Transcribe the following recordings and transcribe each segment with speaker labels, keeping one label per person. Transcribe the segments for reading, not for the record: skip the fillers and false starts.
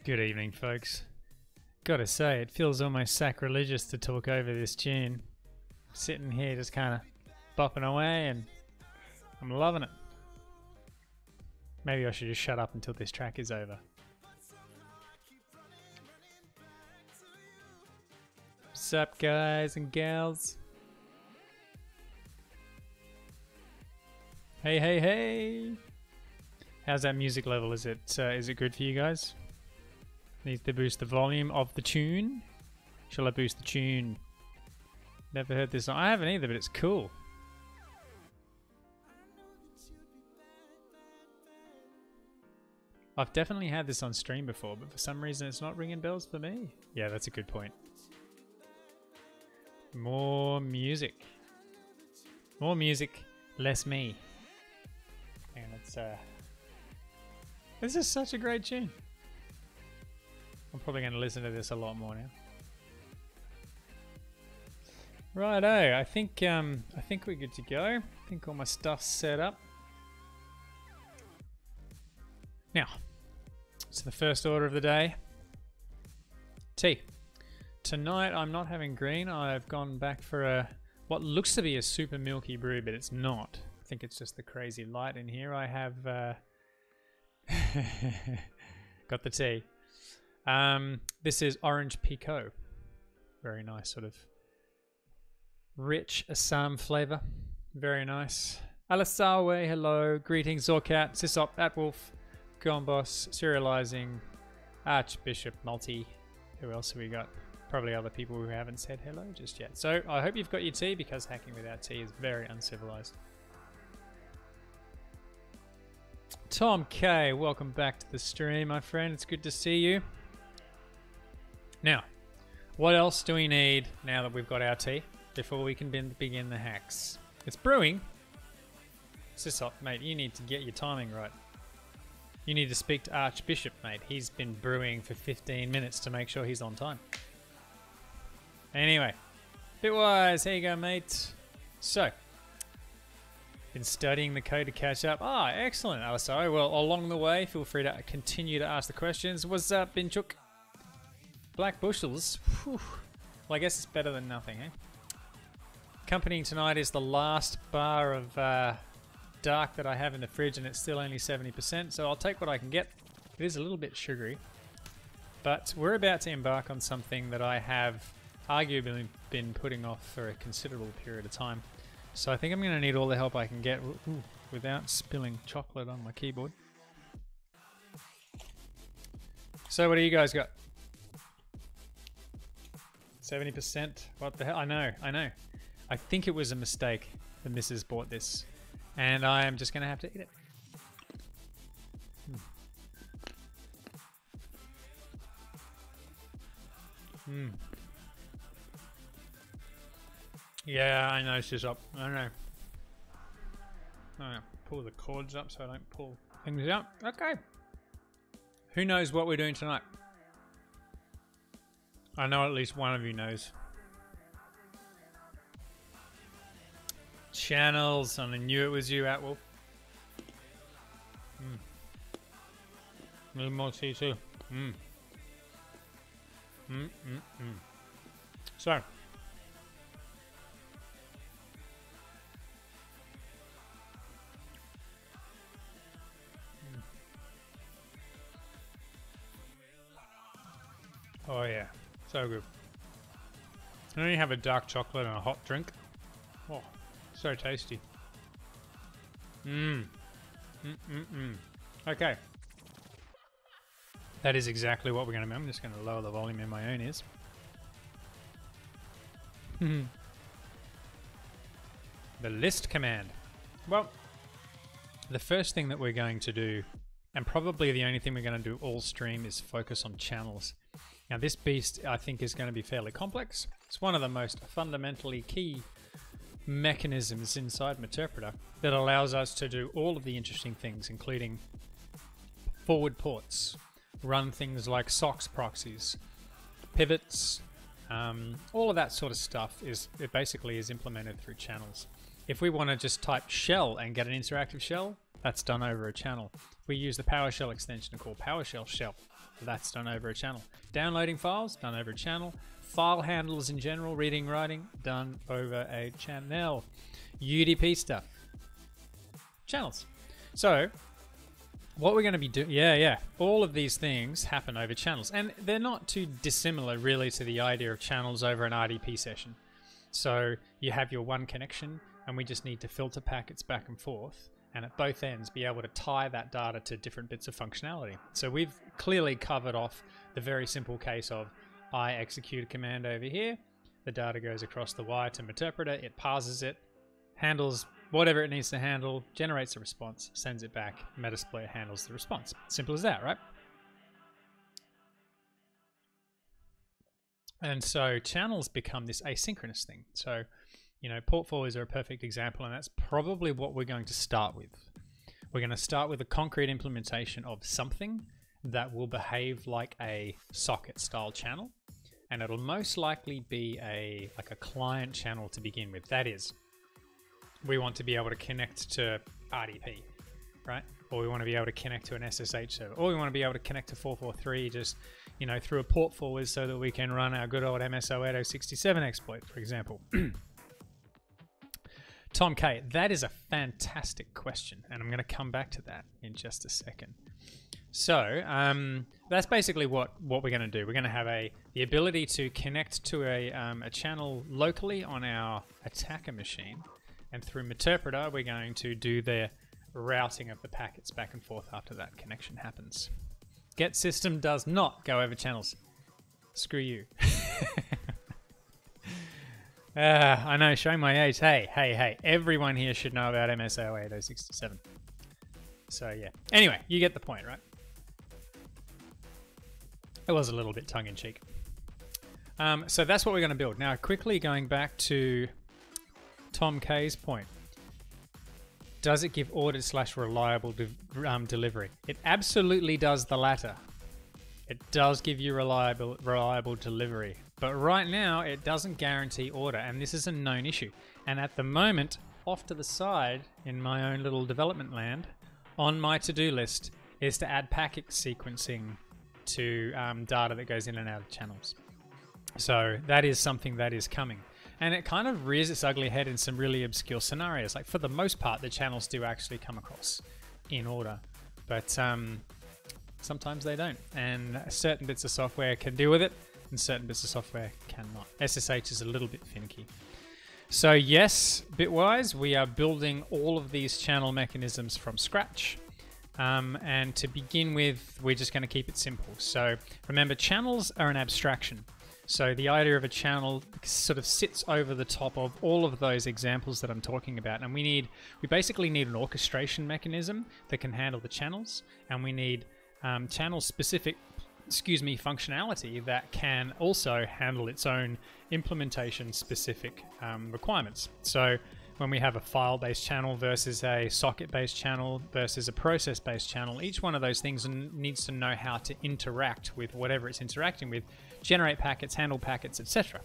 Speaker 1: Good evening, folks. Gotta say, it feels almost sacrilegious to talk over this tune. Sitting here just kind of bopping away and I'm loving it. Maybe I should just shut up until this track is over. What's up, guys and gals? Hey, hey, hey! How's that music level? Is it good for you guys? Needs to boost the volume of the tune. Shall I boost the tune? Never heard this song. I haven't either, but it's cool. I've definitely had this on stream before, but for some reason it's not ringing bells for me. Yeah, that's a good point. More music. More music, less me. And it's this is such a great tune. I'm probably going to listen to this a lot more now. Righto, I think we're good to go. I think all my stuff's set up. Now, so the first order of the day. Tea. Tonight I'm not having green. I've gone back for a what looks to be a super milky brew, but it's not. I think it's just the crazy light in here. I have got the tea. This is orange Pico. Very nice, sort of rich Assam flavor. Very nice. Alasawe, hello. Greetings, Zorcat, Sisop, Atwolf, Gombos, Serializing, Archbishop, Multi. Who else have we got? Probably other people who haven't said hello just yet. So I hope you've got your tea, because hacking without tea is very uncivilized. Tom K, welcome back to the stream, my friend. It's good to see you. Now, what else do we need now that we've got our tea before we can begin the hacks? It's brewing. Sisop, mate, you need to get your timing right. You need to speak to Archbishop, mate. He's been brewing for 15 minutes to make sure he's on time. Anyway, Bitwise, here you go, mate. So, been studying the code to catch up. Ah, excellent, Alisari. Well, along the way, feel free to continue to ask the questions. What's up, Binchuk? Black bushels. Whew. Well, I guess it's better than nothing, eh? Accompanying tonight is the last bar of dark that I have in the fridge, and it's still only 70%, so I'll take what I can get. It is a little bit sugary, but we're about to embark on something that I have arguably been putting off for a considerable period of time. So I think I'm going to need all the help I can get without spilling chocolate on my keyboard. So what do you guys got? 70%? What the hell? I know. I think it was a mistake that Mrs. bought this, and I am just going to have to eat it. Yeah, I know, Sisop. I know. Pull the cords up so I don't pull things out. Okay. Who knows what we're doing tonight? I know at least one of you knows. Channels, and I knew it was you, Atwolf. A little more tea too. So. Oh yeah, so good. And then you have a dark chocolate and a hot drink. Oh, so tasty. Okay. That is exactly what we're going to do. I'm just going to lower the volume in my own ears. The list command. Well, the first thing that we're going to do, and probably the only thing we're going to do all stream, is focus on channels. Now this beast, I think, is going to be fairly complex. It's one of the most fundamentally key mechanisms inside Meterpreter that allows us to do all of the interesting things, including forward ports, run things like SOX proxies, pivots, all of that sort of stuff it basically is implemented through channels. If we want to just type shell and get an interactive shell, that's done over a channel. We use the PowerShell extension to call PowerShell shell. That's done over a channel. Downloading files, done over a channel. File handles in general, reading, writing, done over a channel. UDP stuff, channels. So what we're going to be doing, all of these things happen over channels, and they're not too dissimilar really to the idea of channels over an RDP session. So you have your one connection, and we just need to filter packets back and forth, and at both ends be able to tie that data to different bits of functionality. So we've clearly covered off the very simple case of I execute a command over here, the data goes across the wire to Meterpreter, it parses it, handles whatever it needs to handle, generates a response, sends it back, Metasploit handles the response. Simple as that, right? And so channels become this asynchronous thing. So, you know, port forwards are a perfect example, and that's probably what we're going to start with. We're going to start with a concrete implementation of something that will behave like a socket style channel, and it'll most likely be like a client channel to begin with. That is, we want to be able to connect to RDP, right? Or we want to be able to connect to an SSH server, or we want to be able to connect to 443 just, you know, through a port forward so that we can run our good old MSO 8067 exploit, for example. Tom K, that is a fantastic question, and I'm going to come back to that in just a second. So that's basically what we're going to do. We're going to have the ability to connect to a channel locally on our attacker machine, and through Meterpreter we're going to do the routing of the packets back and forth after that connection happens. Get system does not go over channels. Screw you. I know, showing my age. Hey, everyone here should know about MSO 8067. So yeah. Anyway, you get the point, right? It was a little bit tongue-in-cheek. So that's what we're going to build. Now, quickly going back to Tom K's point. Does it give ordered/reliable delivery? It absolutely does the latter. It does give you reliable delivery. But right now, it doesn't guarantee order, and this is a known issue. And at the moment, off to the side, in my own little development land, on my to-do list, is to add packet sequencing to data that goes in and out of channels. So that is something that is coming. And it kind of rears its ugly head in some really obscure scenarios. Like, for the most part, the channels do actually come across in order. But sometimes they don't. And certain bits of software can deal with it, and certain bits of software cannot. SSH is a little bit finicky. So yes, bitwise, we are building all of these channel mechanisms from scratch. And to begin with, we're just going to keep it simple. So remember, channels are an abstraction. So the idea of a channel sort of sits over the top of all of those examples that I'm talking about. And we basically need an orchestration mechanism that can handle the channels. And we need channel-specific functionality that can also handle its own implementation-specific requirements. So when we have a file-based channel versus a socket-based channel versus a process-based channel, each one of those things needs to know how to interact with whatever it's interacting with, generate packets, handle packets, etc.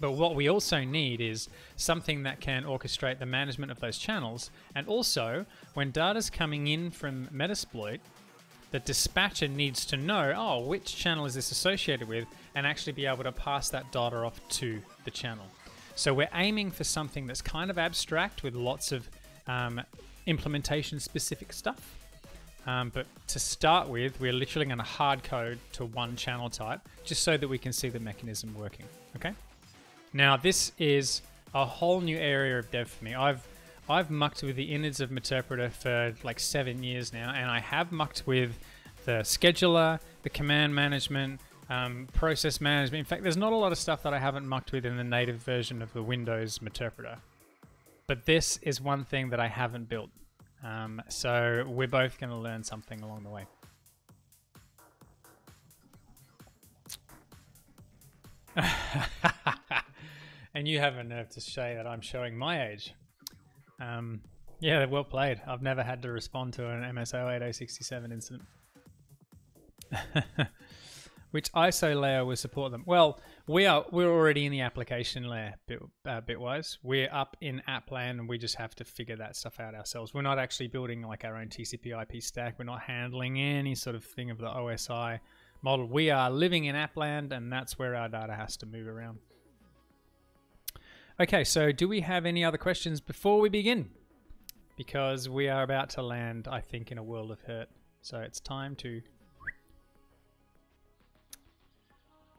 Speaker 1: But what we also need is something that can orchestrate the management of those channels, and also when data's coming in from Metasploit, the dispatcher needs to know, oh, which channel is this associated with, and actually be able to pass that data off to the channel. So we're aiming for something that's kind of abstract with lots of implementation-specific stuff. But to start with, we're literally going to hard code to one channel type, just so that we can see the mechanism working. Okay? Now this is a whole new area of dev for me. I've mucked with the innards of Meterpreter for like 7 years now, and I have mucked with the scheduler, the command management, process management. In fact, there's not a lot of stuff that I haven't mucked with in the native version of the Windows Meterpreter. But this is one thing that I haven't built. So we're both going to learn something along the way. And you have a nerve to say that I'm showing my age. Yeah, well played. I've never had to respond to an MS-08-067 incident. Which ISO layer will support them? Well, we're already in the application layer bitwise. We're up in app land, and we just have to figure that stuff out ourselves. We're not actually building like our own TCP/IP stack. We're not handling any sort of thing of the OSI model. We are living in app land, and that's where our data has to move around. Okay, so do we have any other questions before we begin? Because we are about to land, I think, in a world of hurt. So it's time to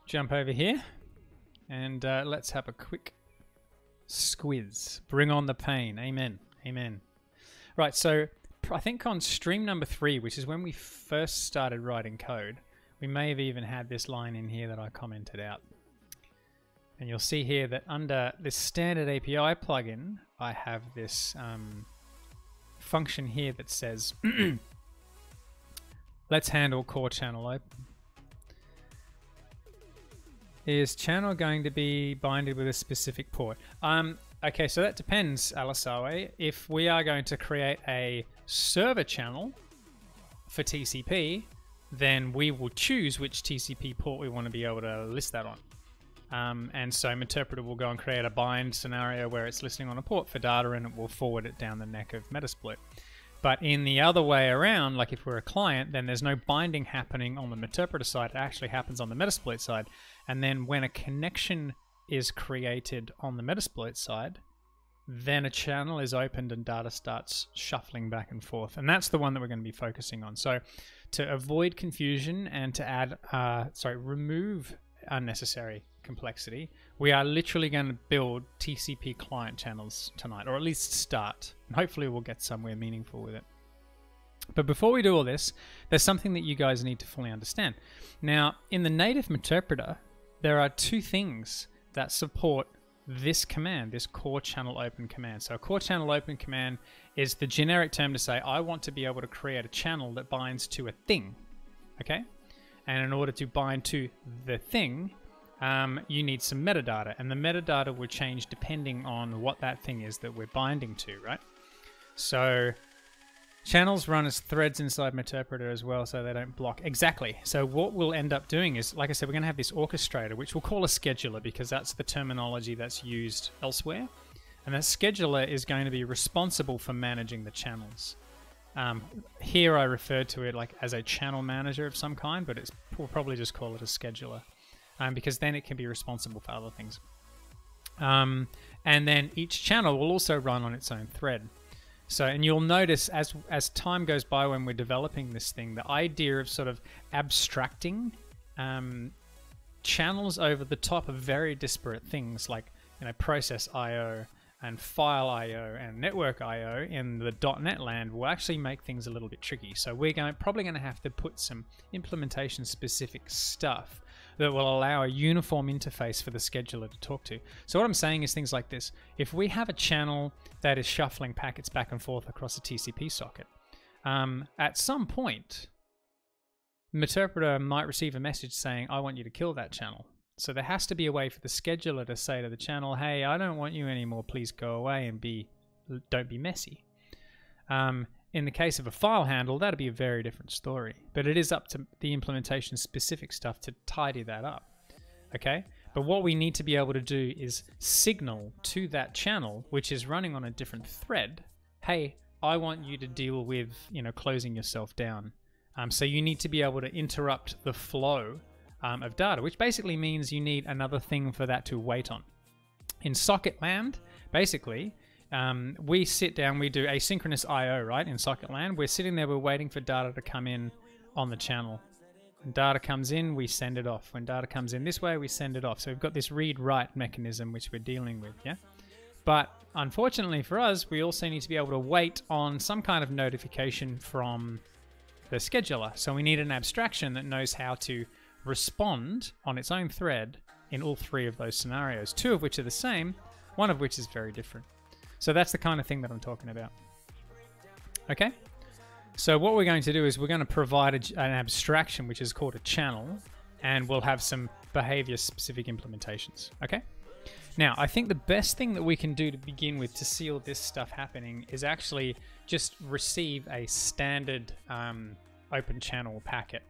Speaker 1: jump over here, and let's have a quick squiz. Bring on the pain. Amen. Amen. Right, so I think on stream number 3, which is when we first started writing code, we may have even had this line in here that I commented out. And you'll see here that under this standard API plugin, I have this function here that says, let's handle core channel open. Is channel going to be binded with a specific port? Okay, so that depends, Alisawe. If we are going to create a server channel for TCP, then we will choose which TCP port we want to be able to list that on. And so Meterpreter will go and create a bind scenario where it's listening on a port for data, and it will forward it down the neck of Metasploit. But in the other way around, like if we're a client, then there's no binding happening on the Meterpreter side. It actually happens on the Metasploit side. And then when a connection is created on the Metasploit side, then a channel is opened and data starts shuffling back and forth. And that's the one that we're going to be focusing on. So to avoid confusion and to add, remove unnecessary complexity, we are literally going to build TCP client channels tonight, or at least start. And hopefully we'll get somewhere meaningful with it. But before we do all this, there's something that you guys need to fully understand. Now, in the native Meterpreter, there are two things that support this command, this core channel open command. So a core channel open command is the generic term to say, I want to be able to create a channel that binds to a thing, okay? And in order to bind to the thing, you need some metadata, and the metadata will change depending on what that thing is that we're binding to, right? So channels run as threads inside Meterpreter as well, so they don't block. Exactly. So what we'll end up doing is, like I said, we're going to have this orchestrator, which we'll call a scheduler because that's the terminology that's used elsewhere. And that scheduler is going to be responsible for managing the channels. Here I refer to it like as a channel manager of some kind, but we'll probably just call it a scheduler. Because then it can be responsible for other things. And then each channel will also run on its own thread. So, and you'll notice as time goes by when we're developing this thing, the idea of sort of abstracting channels over the top of very disparate things like, you know, process I/O and file I/O and network I/O in the .NET land will actually make things a little bit tricky. So we're probably going to have to put some implementation specific stuff that will allow a uniform interface for the scheduler to talk to. So what I'm saying is things like this. If we have a channel that is shuffling packets back and forth across a TCP socket, at some point, Meterpreter might receive a message saying, I want you to kill that channel. So there has to be a way for the scheduler to say to the channel, hey, I don't want you anymore, please go away and don't be messy. In the case of a file handle, that'd be a very different story. But it is up to the implementation specific stuff to tidy that up. Okay? But what we need to be able to do is signal to that channel, which is running on a different thread, hey, I want you to deal with, you know, closing yourself down. So you need to be able to interrupt the flow of data, which basically means you need another thing for that to wait on. In socket land, basically, we sit down, we do asynchronous I/O, right? In socket land, we're sitting there, we're waiting for data to come in on the channel. When data comes in, we send it off. When data comes in this way, we send it off. So we've got this read-write mechanism which we're dealing with, yeah? But unfortunately for us, we also need to be able to wait on some kind of notification from the scheduler. So we need an abstraction that knows how to respond on its own thread in all three of those scenarios, two of which are the same, one of which is very different. So that's the kind of thing that I'm talking about. Okay? So what we're going to do is we're going to provide an abstraction which is called a channel, and we'll have some behavior-specific implementations. Okay? Now, I think the best thing that we can do to begin with to see all this stuff happening is actually just receive a standard open channel packet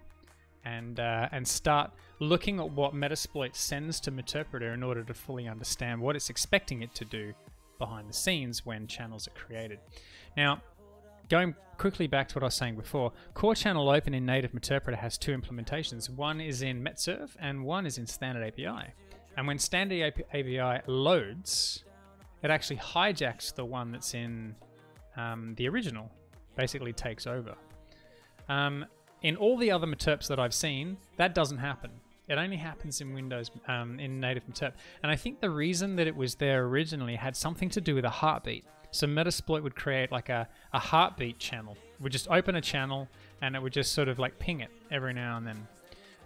Speaker 1: and start looking at what Metasploit sends to Meterpreter in order to fully understand what it's expecting it to do behind the scenes when channels are created. Now, going quickly back to what I was saying before, Core Channel Open in native Meterpreter has two implementations. One is in MetServe and one is in Standard API. And when Standard API loads, it actually hijacks the one that's in the original, basically takes over. In all the other Meterps that I've seen, that doesn't happen. It only happens in Windows, in native Meterp. And I think the reason that it was there originally had something to do with a heartbeat. So Metasploit would create like a heartbeat channel. It would just open a channel and it would just sort of like ping it every now and then.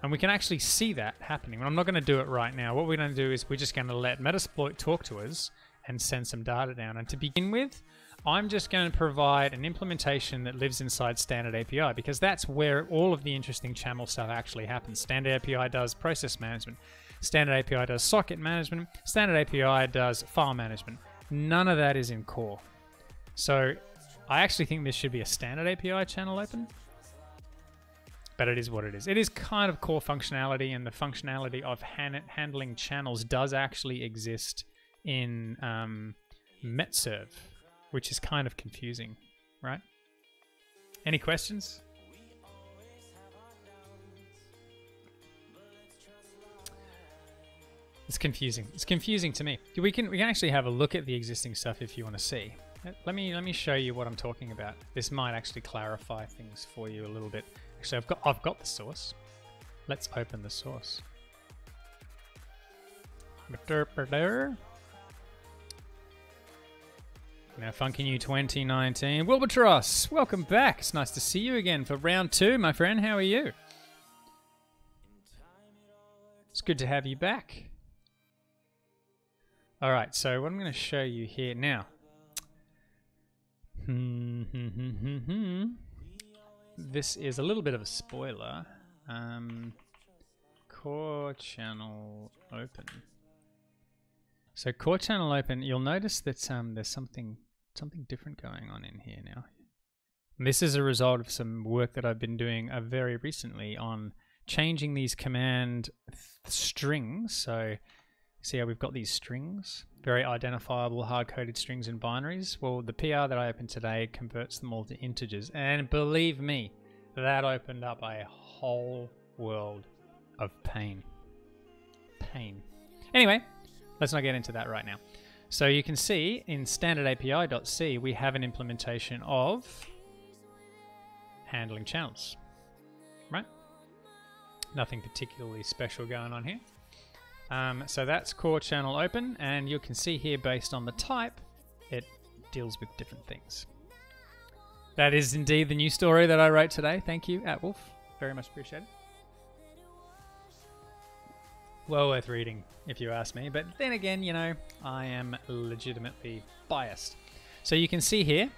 Speaker 1: And we can actually see that happening. I'm not going to do it right now. What we're going to do is we're just going to let Metasploit talk to us and send some data down. And to begin with, I'm just going to provide an implementation that lives inside Standard API because that's where all of the interesting channel stuff actually happens. Standard API does process management. Standard API does socket management. Standard API does file management. None of that is in Core. So I actually think this should be a Standard API channel open. But it is what it is. It is kind of core functionality, and the functionality of handling channels does actually exist in MetServe, which is kind of confusing, right? Any questions? It's confusing. It's confusing to me. We can actually have a look at the existing stuff if you want to see. Let me show you what I'm talking about. This might actually clarify things for you a little bit. Actually, I've got the source. Let's open the source. Meterpreter. Now, Funky New 2019. Wilbertross, welcome back. It's nice to see you again for round 2, my friend. How are you? It's good to have you back. All right, so what I'm going to show you here now. This is a little bit of a spoiler. Core Channel Open. So Core Channel Open, you'll notice that there's something different going on in here now. And this is a result of some work that I've been doing very recently on changing these command strings. So see how we've got these strings, very identifiable hard-coded strings and binaries. Well, the PR that I opened today converts them all to integers, and believe me, that opened up a whole world of pain. Anyway, let's not get into that right now. So you can see in standardapi.c we have an implementation of handling channels, right? Nothing particularly special going on here. So that's Core Channel Open, and you can see here based on the type, it deals with different things. That is indeed the new story that I wrote today. Thank you, Atwolf. Very much appreciated. Well worth reading, if you ask me. But then again, you know, I am legitimately biased. So you can see here,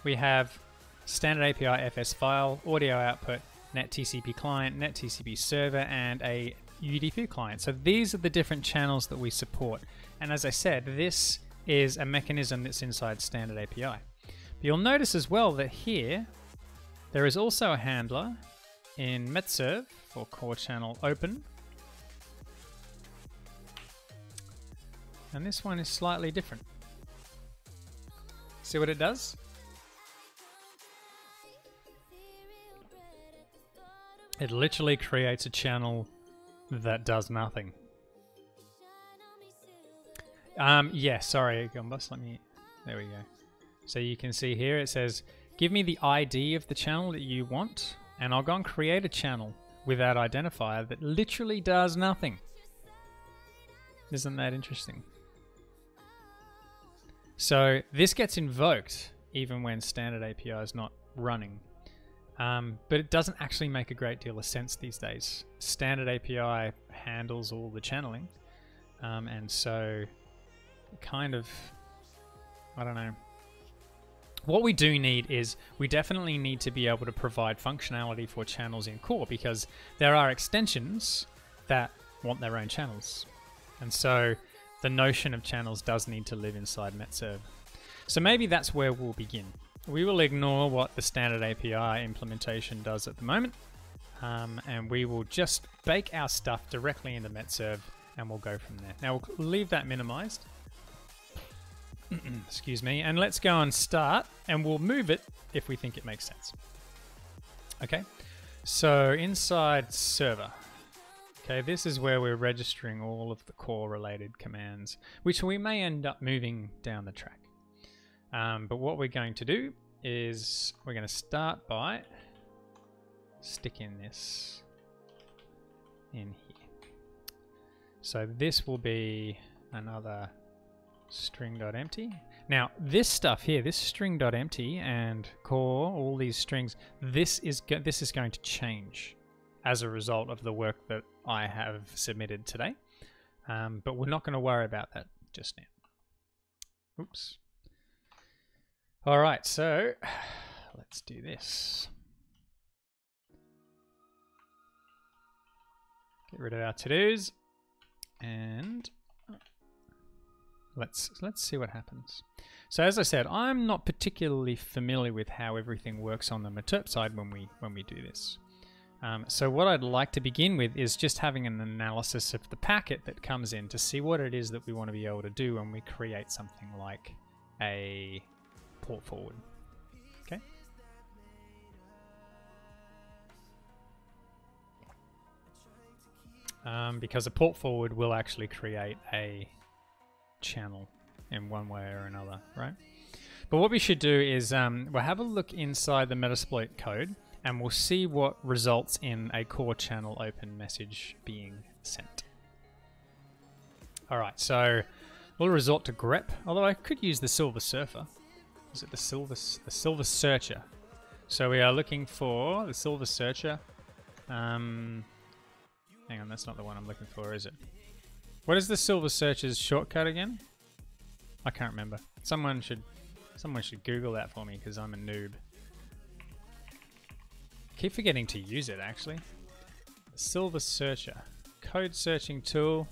Speaker 1: we have Standard API FS file, audio output, NetTCP client, NetTCP server, and a UDP client. So these are the different channels that we support. And as I said, this is a mechanism that's inside Standard API. But you'll notice as well that here, there is also a handler in MetServe for Core Channel Open. And this one is slightly different. See what it does? It literally creates a channel that does nothing. Yeah, sorry, Gumbus, there we go. So you can see here it says, give me the ID of the channel that you want, and I'll go and create a channel with that identifier that literally does nothing. Isn't that interesting? So this gets invoked even when standard API is not running. But it doesn't actually make a great deal of sense these days. Standard API handles all the channeling. And so kind of, I don't know. What we do need is we definitely need to be able to provide functionality for channels in core, because there are extensions that want their own channels. And so the notion of channels does need to live inside Metserve. So maybe that's where we'll begin. We will ignore what the standard API implementation does at the moment, and we will just bake our stuff directly into Metserve, and we'll go from there. Now we'll leave that minimized. Excuse me, and let's go and start, and we'll move it if we think it makes sense. Okay, so inside server, okay, this is where we're registering all of the core related commands, which we may end up moving down the track. But what we're going to do is we're going to start by sticking this in here. So this will be another string.empty. Now this stuff here, this string.empty and core, all these strings, this is going to change as a result of the work that I have submitted today. But we're not going to worry about that just now. Oops. All right, so let's do this. Get rid of our to-dos and let's see what happens. So as I said, I'm not particularly familiar with how everything works on the Meterp side when we do this. So what I'd like to begin with is just having an analysis of the packet that comes in to see what it is that we want to be able to do when we create something like a port forward. Okay. Because a port forward will actually create a channel in one way or another, right? But what we should do is we'll have a look inside the Metasploit code, and we'll see what results in a core channel open message being sent. All right, so we'll resort to grep, although I could use the Silver Surfer. Is it the Silver Searcher? So we are looking for the Silver Searcher. Hang on, that's not the one I'm looking for, is it? What is the Silver Searcher's shortcut again? I can't remember. Someone should Google that for me, because I'm a noob. Keep forgetting to use it, actually. Silver Searcher, code searching tool,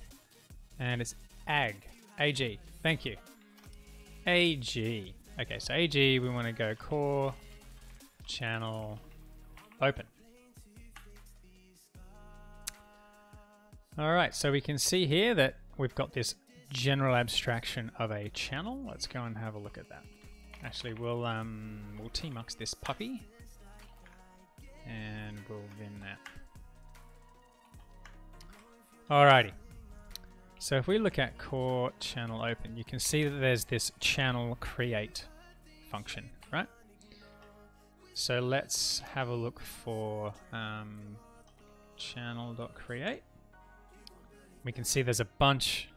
Speaker 1: and it's AG. Thank you. AG. Okay, so AG, we want to go core channel open. All right, so we can see here that we've got this general abstraction of a channel. Let's go and have a look at that. Actually, we'll tmux this puppy, and we'll vim that. Alrighty. So if we look at core channel open, you can see that there's this channel create function, right? So let's have a look for channel.create. We can see there's a bunch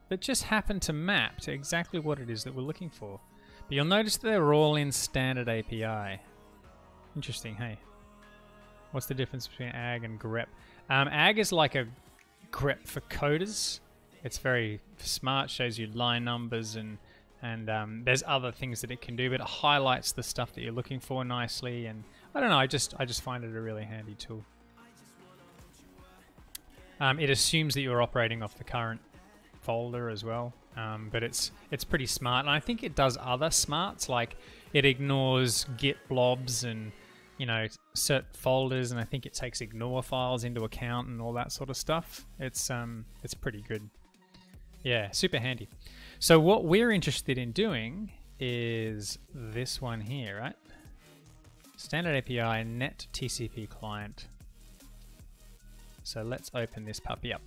Speaker 1: that just happen to map to exactly what it is that we're looking for. But you'll notice that they're all in standard API. Interesting, hey? What's the difference between ag and grep? Ag is like a grep for coders. It's very smart, shows you line numbers, and there's other things that it can do, but it highlights the stuff that you're looking for nicely. And I don't know, I just find it a really handy tool. It assumes that you're operating off the current folder as well, but it's pretty smart, and I think it does other smarts, like it ignores git blobs and, you know, cert folders, and I think it takes ignore files into account and all that sort of stuff. It's pretty good. Yeah, super handy. So what we're interested in doing is this one here, right? Standard API net TCP client. So let's open this puppy up.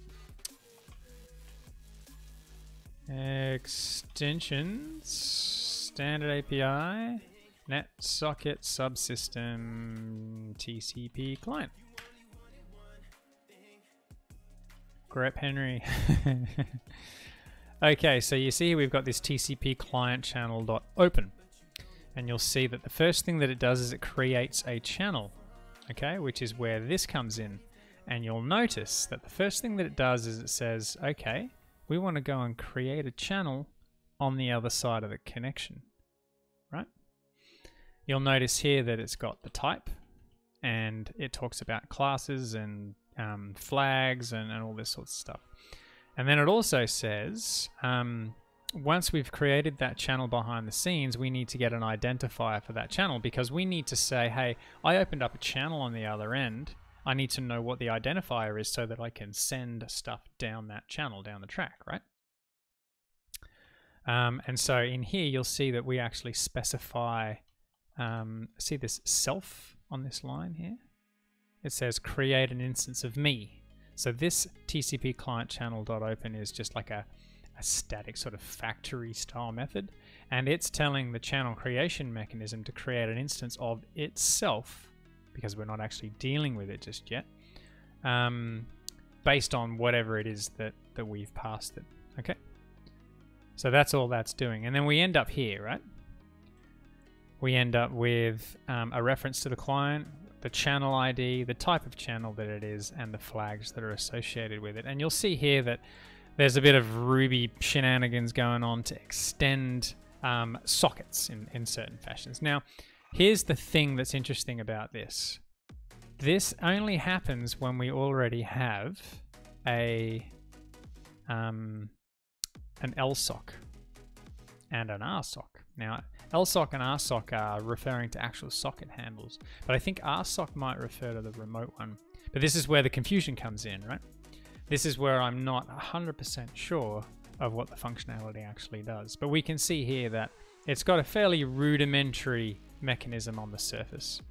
Speaker 1: Extensions, standard API, net socket subsystem TCP client. grep Henry. Okay, so you see here we've got this TCP client channel.open, and you'll see that the first thing that it does is it creates a channel, okay, which is where this comes in. And you'll notice that the first thing that it does is it says, okay, we want to go and create a channel on the other side of the connection, right? You'll notice here that it's got the type, and it talks about classes and flags and all this sort of stuff. And then it also says, once we've created that channel behind the scenes, we need to get an identifier for that channel, because we need to say, hey, I opened up a channel on the other end. I need to know what the identifier is so that I can send stuff down that channel, down the track, right? And so in here, you'll see that we actually specify, see this self on this line here? It says create an instance of me. So this TCP client channel.open is just like a static sort of factory style method, and it's telling the channel creation mechanism to create an instance of itself, because we're not actually dealing with it just yet, based on whatever it is that we've passed it. Okay, so that's all that's doing. And then we end up here, right? We end up with a reference to the client, the channel ID, the type of channel that it is, and the flags that are associated with it. And you'll see here that there's a bit of Ruby shenanigans going on to extend sockets in certain fashions. Now, here's the thing that's interesting about this. This only happens when we already have an LSOC and an RSOC. Now, LSOC and RSOC are referring to actual socket handles, but I think RSOC might refer to the remote one. But this is where the confusion comes in, right? This is where I'm not 100% sure of what the functionality actually does. But we can see here that it's got a fairly rudimentary mechanism on the surface.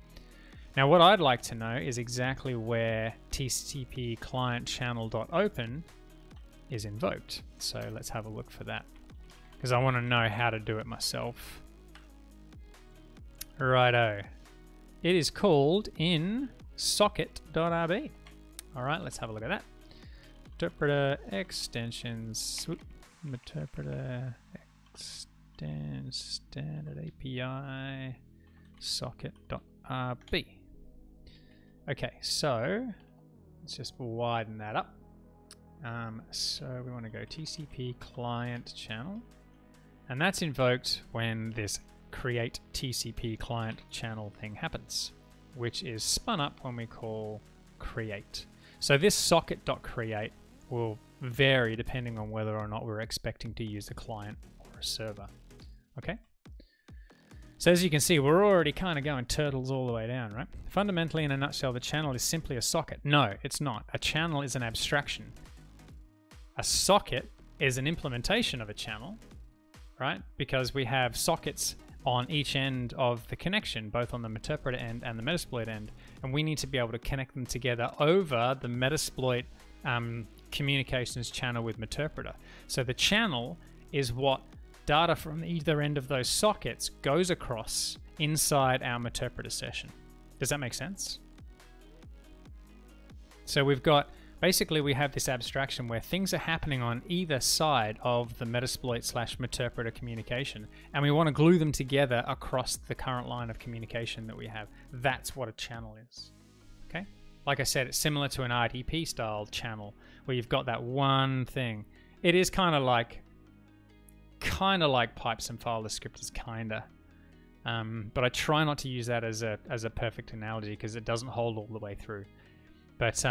Speaker 1: Now, what I'd like to know is exactly where TCP client channel.open is invoked. So let's have a look for that, because I want to know how to do it myself. Righto. It is called in socket.rb. All right, let's have a look at that. Meterpreter extensions, Meterpreter extends standard API socket.rb. Okay, so let's just widen that up. So we want to go TCP client channel, and that's invoked when this create TCP client channel thing happens, which is spun up when we call create. So this socket.create will vary depending on whether or not we're expecting to use a client or a server. Okay? So as you can see, we're already kind of going turtles all the way down, right? Fundamentally, in a nutshell, the channel is simply a socket. No, it's not. A channel is an abstraction. A socket is an implementation of a channel, right? Because we have sockets on each end of the connection, both on the Meterpreter end and the Metasploit end, and we need to be able to connect them together over the Metasploit communications channel with Meterpreter. So the channel is what data from either end of those sockets goes across inside our Meterpreter session. Does that make sense? So we've got, basically we have this abstraction where things are happening on either side of the Metasploit/Meterpreter communication, and we want to glue them together across the current line of communication that we have. That's what a channel is. Okay? Like I said, it's similar to an RDP style channel where you've got that one thing. It is kind of like pipes and file descriptors, kinda. But I try not to use that as a perfect analogy because it doesn't hold all the way through. But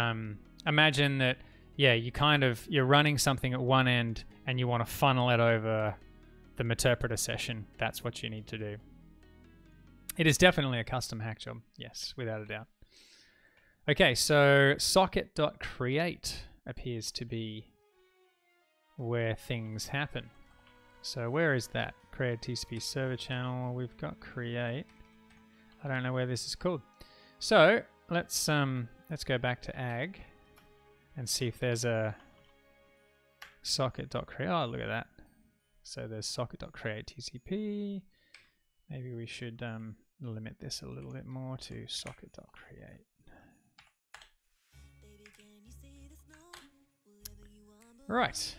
Speaker 1: imagine that, yeah, you're running something at one end and you want to funnel it over the Meterpreter session. That's what you need to do. It is definitely a custom hack job, yes, without a doubt. Okay, so socket.create appears to be where things happen. So where is that? Create TCP server channel. We've got create. I don't know where this is called. So let's go back to ag and see if there's a socket.create. Oh, look at that. So there's socket.create TCP. Maybe we should limit this a little bit more to socket.create. Right.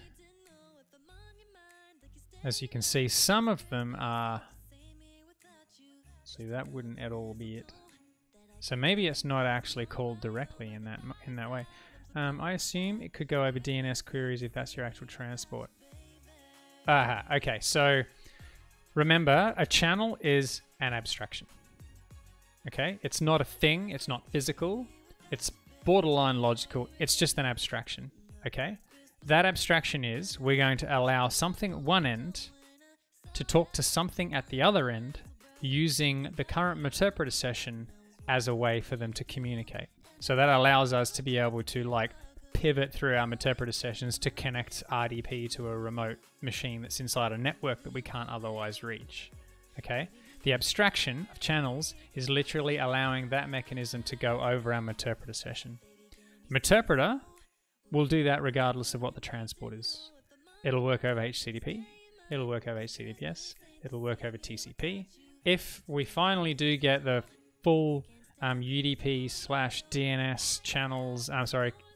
Speaker 1: As you can see, some of them are... See, that wouldn't at all be it. So maybe it's not actually called directly in that way. I assume it could go over DNS queries if that's your actual transport. Aha, okay, so remember, a channel is an abstraction. Okay, it's not a thing, it's not physical, it's borderline logical, it's just an abstraction. Okay, that abstraction is we're going to allow something at one end to talk to something at the other end using the current Meterpreter session as a way for them to communicate. So that allows us to be able to like pivot through our Meterpreter sessions to connect RDP to a remote machine that's inside a network that we can't otherwise reach. Okay? The abstraction of channels is literally allowing that mechanism to go over our Meterpreter session. Meterpreter will do that regardless of what the transport is. It'll work over HTTP, it'll work over HTTPS, it'll work over TCP. If we finally do get the full UDP/DNS channels,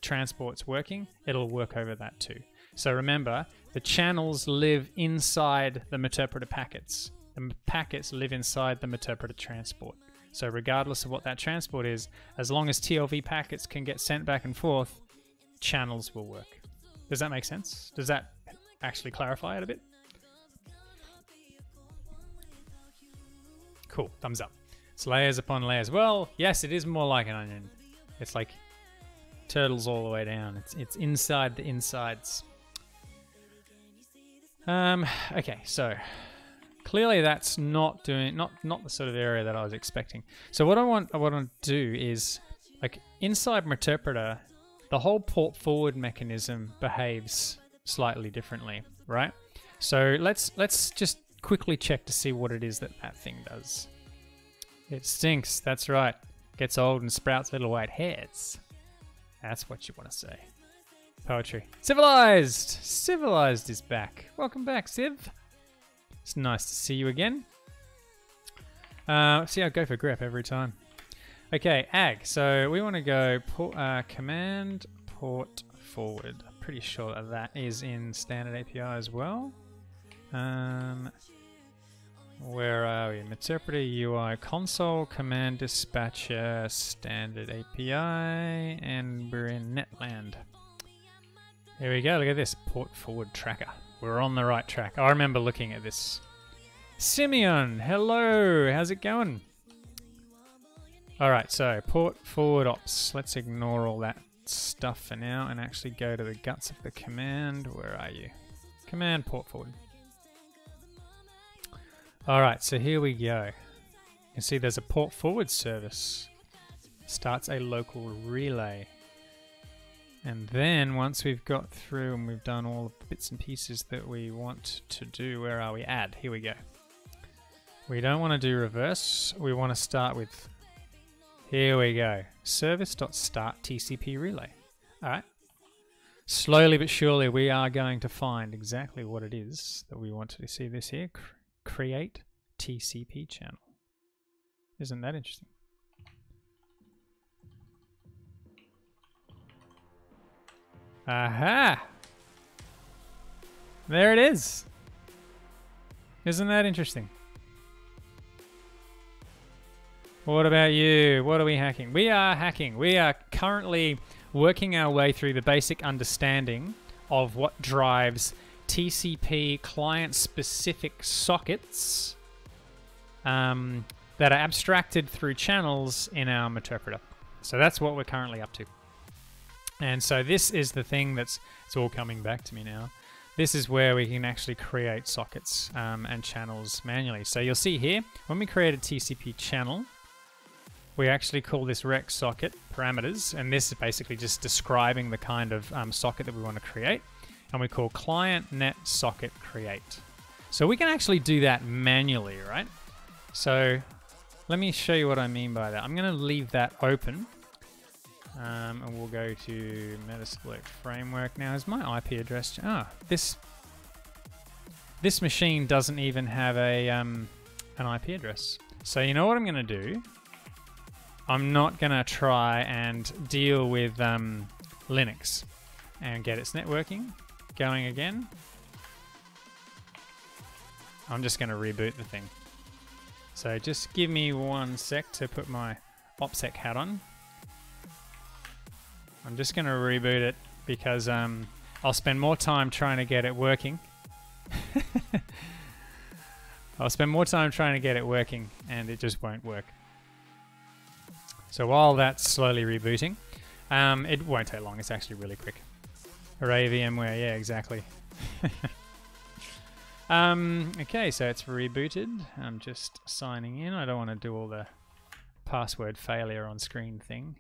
Speaker 1: transports working, it'll work over that too. So remember, the channels live inside the Meterpreter packets. The packets live inside the Meterpreter transport. So regardless of what that transport is, as long as TLV packets can get sent back and forth, channels will work. Does that make sense? Does that actually clarify it a bit? Cool, thumbs up. It's layers upon layers. Well, yes, it is more like an onion. It's like turtles all the way down. It's inside the insides. Okay, so clearly that's not the sort of area that I was expecting. So what I want to do is, like, inside Meterpreter, the whole port forward mechanism behaves slightly differently, right? So let's just quickly check to see what it is that thing does. It stinks, that's right. Gets old and sprouts little white hairs. That's what you want to say. Poetry. Civilized! Civilized is back. Welcome back, Civ. It's nice to see you again. See, I go for grep every time. Okay, ag. So we want to go command port forward. I'm pretty sure that is in standard API as well. Where are we? Meterpreter UI console command dispatcher standard API, and we're in Netland. Here we go. Look at this port forward tracker. We're on the right track. I remember looking at this. Simeon, hello. How's it going? All right, so port forward ops. Let's ignore all that stuff for now and actually go to the guts of the command. Where are you? Command port forward. Alright, so here we go. You can see there's a port forward service. Starts a local relay. And then once we've got through and we've done all the bits and pieces that we want to do, where are we? Add. Here we go. We don't want to do reverse. We want to start with, here we go, service.start TCP relay. Alright. Slowly but surely we are going to find exactly what it is that we want to see. This here. Create TCP channel. Isn't that interesting? Aha! There it is. Isn't that interesting? What about you? What are we hacking? We are hacking. We are currently working our way through the basic understanding of what drives TCP client-specific sockets that are abstracted through channels in our Meterpreter. So that's what we're currently up to. And so this is the thing it's all coming back to me now. This is where we can actually create sockets and channels manually. So you'll see here, when we create a TCP channel, we actually call this rec socket parameters, and this is basically just describing the kind of socket that we want to create. And we call client net socket create. So we can actually do that manually, right? So let me show you what I mean by that. I'm going to leave that open, and we'll go to Metasploit framework. Now, is my IP address? This machine doesn't even have a an IP address. So you know what I'm going to do? I'm not going to try and deal with Linux and get its networking. going again. I'm just going to reboot the thing. So just give me 1 sec to put my OPSEC hat on. I'm just going to reboot it because I'll spend more time trying to get it working. I'll spend more time trying to get it working and it just won't work. So while that's slowly rebooting, it won't take long. It's actually really quick. Hooray VMware, yeah, exactly. Okay, so it's rebooted. I'm just signing in. I don't want to do all the password failure on screen thing.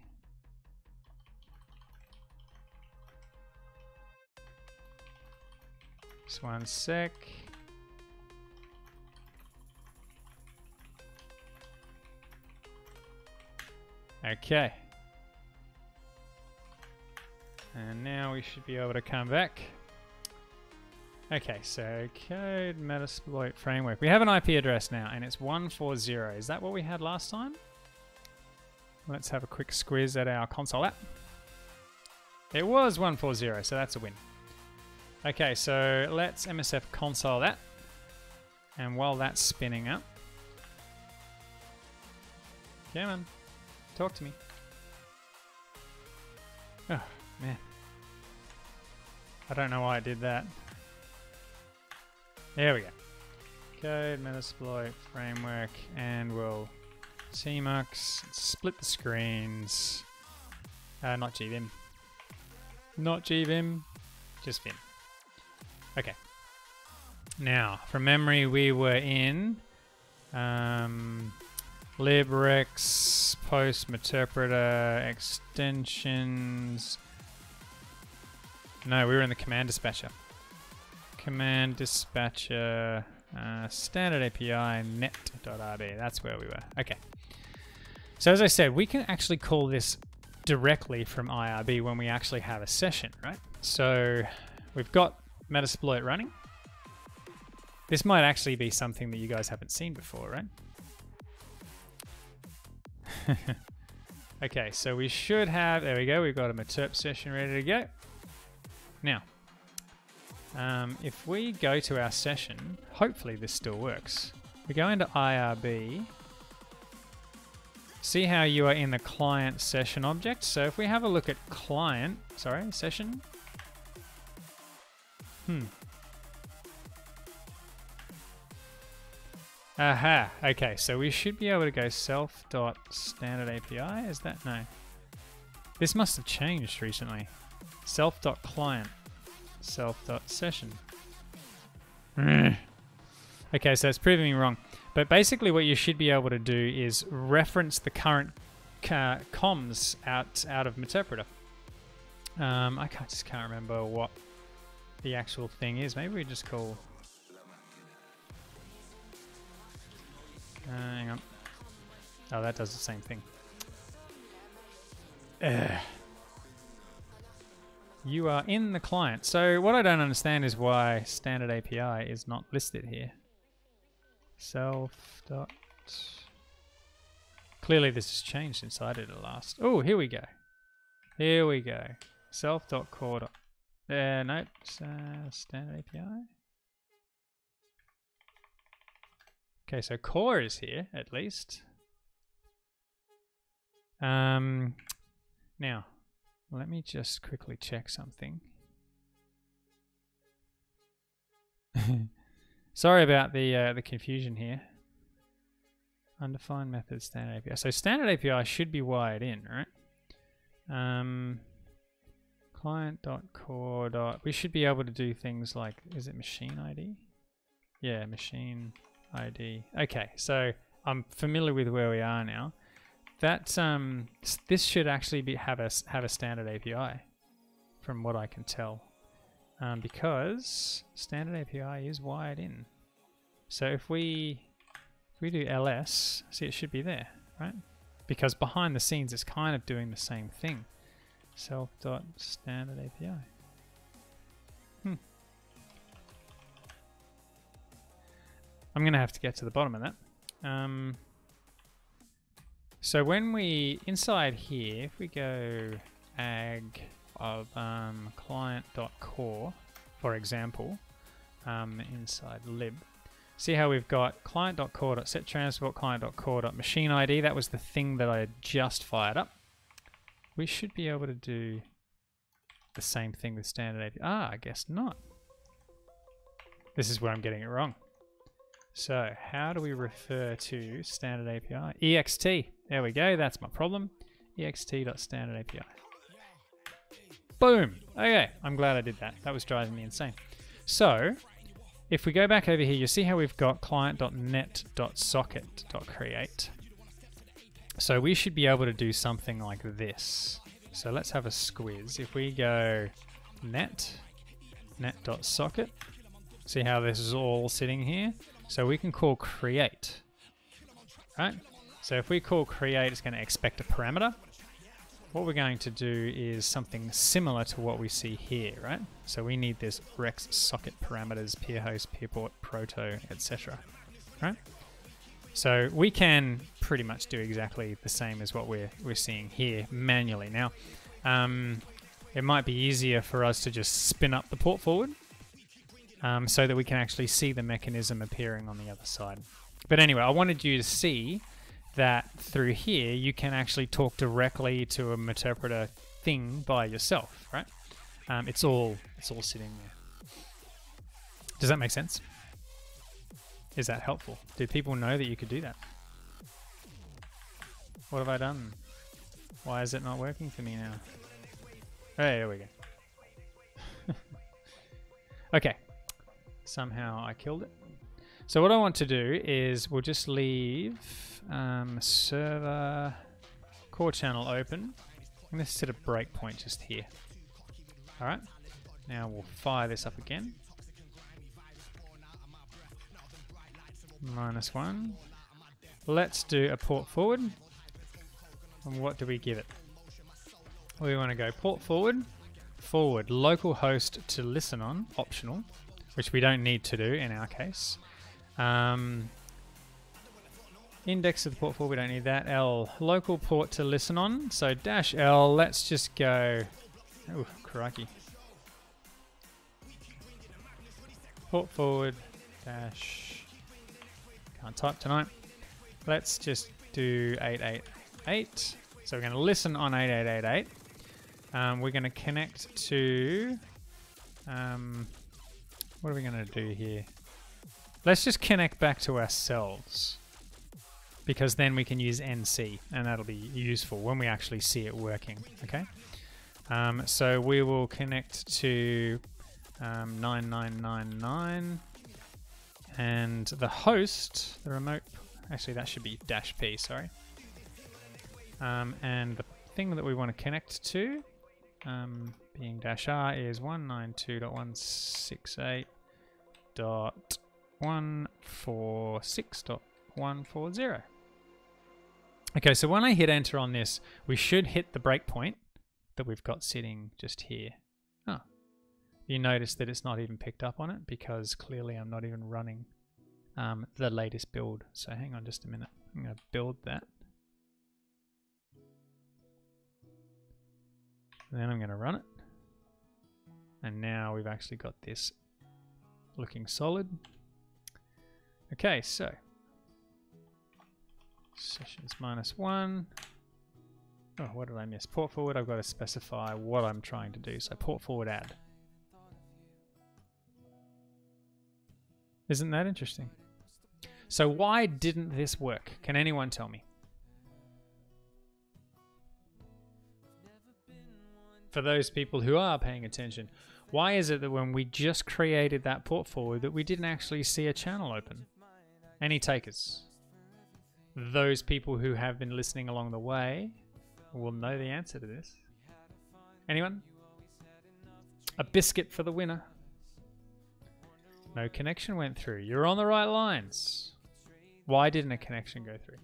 Speaker 1: Just 1 sec. Okay. And now we should be able to come back. Okay, so code Metasploit framework. We have an IP address now, and it's 140. Is that what we had last time? Let's have a quick squiz at our console app. It was 140, so that's a win. Okay, so let's MSF console that. And while that's spinning up, come on, talk to me. Oh, man. I don't know why I did that. There we go. Code Metasploit framework, and we'll tmux, split the screens. Not gvim. Not gvim, just vim. Okay. Now, from memory, we were in librex, post Meterpreter, extensions. No, we were in the command dispatcher. Command dispatcher, standard API, net.rb. That's where we were. Okay. So as I said, we can actually call this directly from IRB when we actually have a session, right? So we've got Metasploit running. This might actually be something that you guys haven't seen before, right? Okay, so we should have, there we go, we've got a Meterp session ready to go. Now, if we go to our session, hopefully this still works. We go into IRB. See how you are in the client session object. So if we have a look at client, sorry, session. Aha, okay, so we should be able to go self.standard_API, is that? No. This must have changed recently. Self.client, self.session. Okay, so it's proving me wrong. But basically what you should be able to do is reference the current comms out of Meterpreter. I just can't remember what the actual thing is. Maybe we just call... hang on. Oh, that does the same thing. You are in the client. So what I don't understand is why standard API is not listed here. Self dot. Clearly this has changed since I did it last. Oh, here we go. Here we go. Self.core. No, standard API. Okay, so core is here at least. Now, let me just quickly check something. Sorry about the confusion here. Undefined method standard API. So standard API should be wired in, right? Client.core. We should be able to do things like, is it machine ID? Yeah, machine ID. Okay, so I'm familiar with where we are now. That this should actually have a standard API, from what I can tell, because standard API is wired in. So if we do ls, see, it should be there, right? Because behind the scenes it's kind of doing the same thing. Self.standard API. I'm going to have to get to the bottom of that. So when we, inside here, if we go ag of client.core, for example, inside lib. See how we've got client.core.setTransport, client.core.machineID. That was the thing that I had just fired up. We should be able to do the same thing with standard API. Ah, I guess not. This is where I'm getting it wrong. So how do we refer to standard API? ext. There we go. That's my problem. ext.standard.api. Boom. Okay. I'm glad I did that. That was driving me insane. So if we go back over here, you see how we've got client.net.socket.create. So we should be able to do something like this. So let's have a squiz. If we go net.socket, see how this is all sitting here? So we can call create, right? So if we call create, it's going to expect a parameter. What we're going to do is something similar to what we see here, right? So we need this rex socket parameters, peer host, peer port, proto, etc. Right? So we can pretty much do exactly the same as what we're seeing here manually. Now, it might be easier for us to just spin up the port forward so that we can actually see the mechanism appearing on the other side. But anyway, I wanted you to see that through here you can actually talk directly to a Meterpreter thing by yourself, right? It's all sitting there. Does that make sense? Is that helpful? Did people know that you could do that? What have I done? Why is it not working for me now? Hey, there we go. Okay. Somehow I killed it. So what I want to do is we'll just leave server core channel open. I'm going to set a breakpoint just here. Alright. Now we'll fire this up again. -1. Let's do a port forward. And what do we give it? We want to go port forward, localhost to listen on, optional, which we don't need to do in our case. Index of the port forward, we don't need that. L, local port to listen on. So -L, let's just go, oh, crikey. Port forward, dash, can't type tonight. Let's just do 8888. So we're going to listen on 8888. We're going to connect to, what are we going to do here? Let's just connect back to ourselves, because then we can use NC and that'll be useful when we actually see it working, okay? So we will connect to 9999 and the host, the remote, actually that should be -P, sorry. And the thing that we want to connect to, being -R, is 192.168.146.140. Okay, so when I hit enter on this, we should hit the breakpoint that we've got sitting just here. Oh, you notice that it's not even picked up on it because clearly I'm not even running the latest build. So hang on just a minute. I'm going to build that. And then I'm going to run it. And now we've actually got this looking solid. Okay, so sessions -1. Oh, what did I miss? Port forward, I've got to specify what I'm trying to do. So port forward add. Isn't that interesting? So why didn't this work? Can anyone tell me? For those people who are paying attention, why is it that when we just created that port forward that we didn't actually see a channel open? Any takers? Those people who have been listening along the way will know the answer to this. Anyone? A biscuit for the winner. No connection went through. You're on the right lines. Why didn't a connection go through?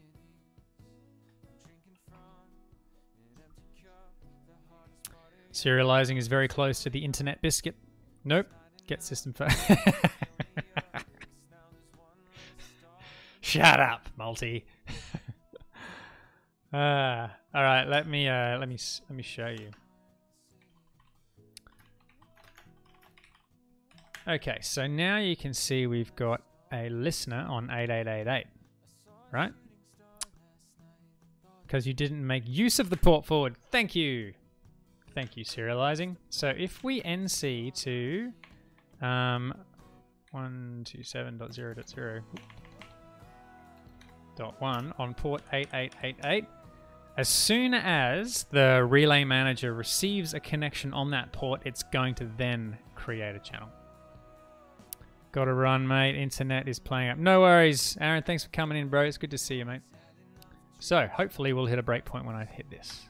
Speaker 1: Serializing is very close to the internet biscuit. Nope. Get system first. Shut up, multi. All right, let me show you. Okay, so now you can see we've got a listener on 8888, right? Because you didn't make use of the port forward. Thank you. Thank you, serializing. So if we NC to 127.0.0.1 on port 8888, as soon as the relay manager receives a connection on that port, it's going to then create a channel. Got to run, mate. Internet is playing up. No worries. Aaron, thanks for coming in, bro. It's good to see you, mate. So hopefully we'll hit a breakpoint when I hit this.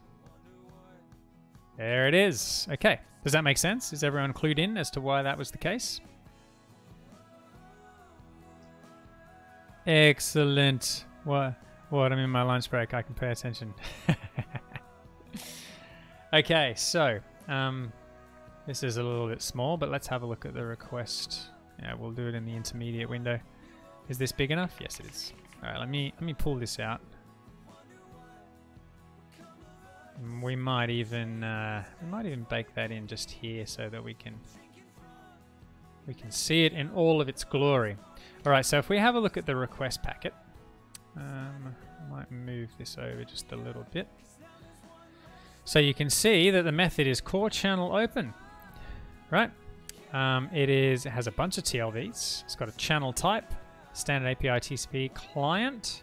Speaker 1: There it is. Okay. Does that make sense? Is everyone clued in as to why that was the case? Excellent. What? I'm in my lunch break. I can pay attention. Okay, so this is a little bit small, but let's have a look at the request. Yeah, we'll do it in the intermediate window. Is this big enough? Yes, it is. All right, let me pull this out. We might even bake that in just here so that we can see it in all of its glory. All right, so if we have a look at the request packet, I might move this over just a little bit. So you can see that the method is core channel open, right? It has a bunch of TLVs. It's got a channel type, standard API TCP client,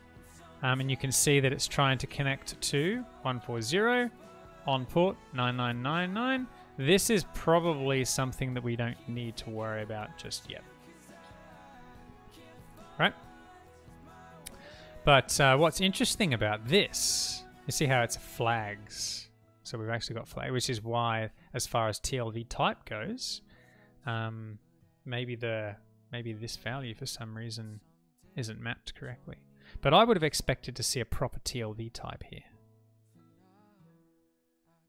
Speaker 1: and you can see that it's trying to connect to 140 on port 9999. This is probably something that we don't need to worry about just yet, right? But what's interesting about this, you see how it's flags. So we've actually got flag, which is why, as far as TLV type goes, maybe this value for some reason isn't mapped correctly. But I would have expected to see a proper TLV type here.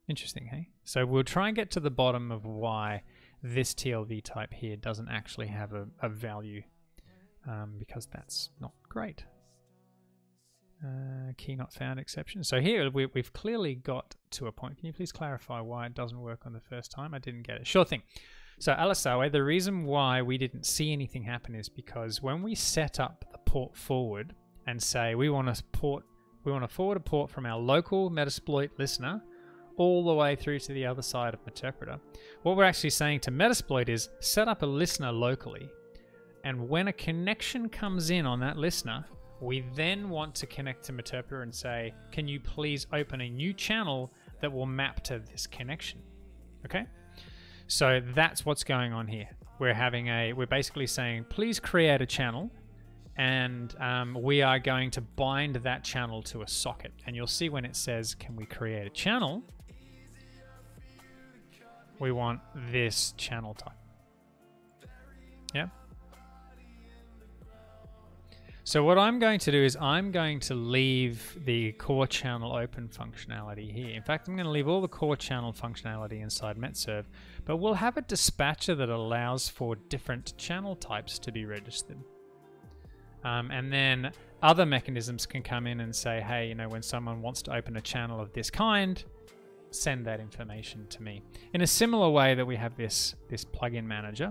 Speaker 1: Interesting, hey? So we'll try and get to the bottom of why this TLV type here doesn't actually have a value, because that's not great. Key not found exception. So here we've clearly got to a point. Can you please clarify why it doesn't work on the first time? I didn't get it. Sure thing. So Alisawe, the reason why we didn't see anything happen is because when we set up the port forward and say we want to forward a port from our local Metasploit listener all the way through to the other side of Meterpreter, what we're actually saying to Metasploit is set up a listener locally, and when a connection comes in on that listener, we then want to connect to Meterpreter and say, can you please open a new channel that will map to this connection? Okay? So that's what's going on here. We're basically saying, please create a channel, and we are going to bind that channel to a socket. And you'll see when it says, can we create a channel? We want this channel type. Yeah? So what I'm going to do is I'm going to leave the core channel open functionality here. In fact, I'm going to leave all the core channel functionality inside MetServe, but we'll have a dispatcher that allows for different channel types to be registered. And then other mechanisms can come in and say, hey, you know, when someone wants to open a channel of this kind, send that information to me. In a similar way that we have this plugin manager,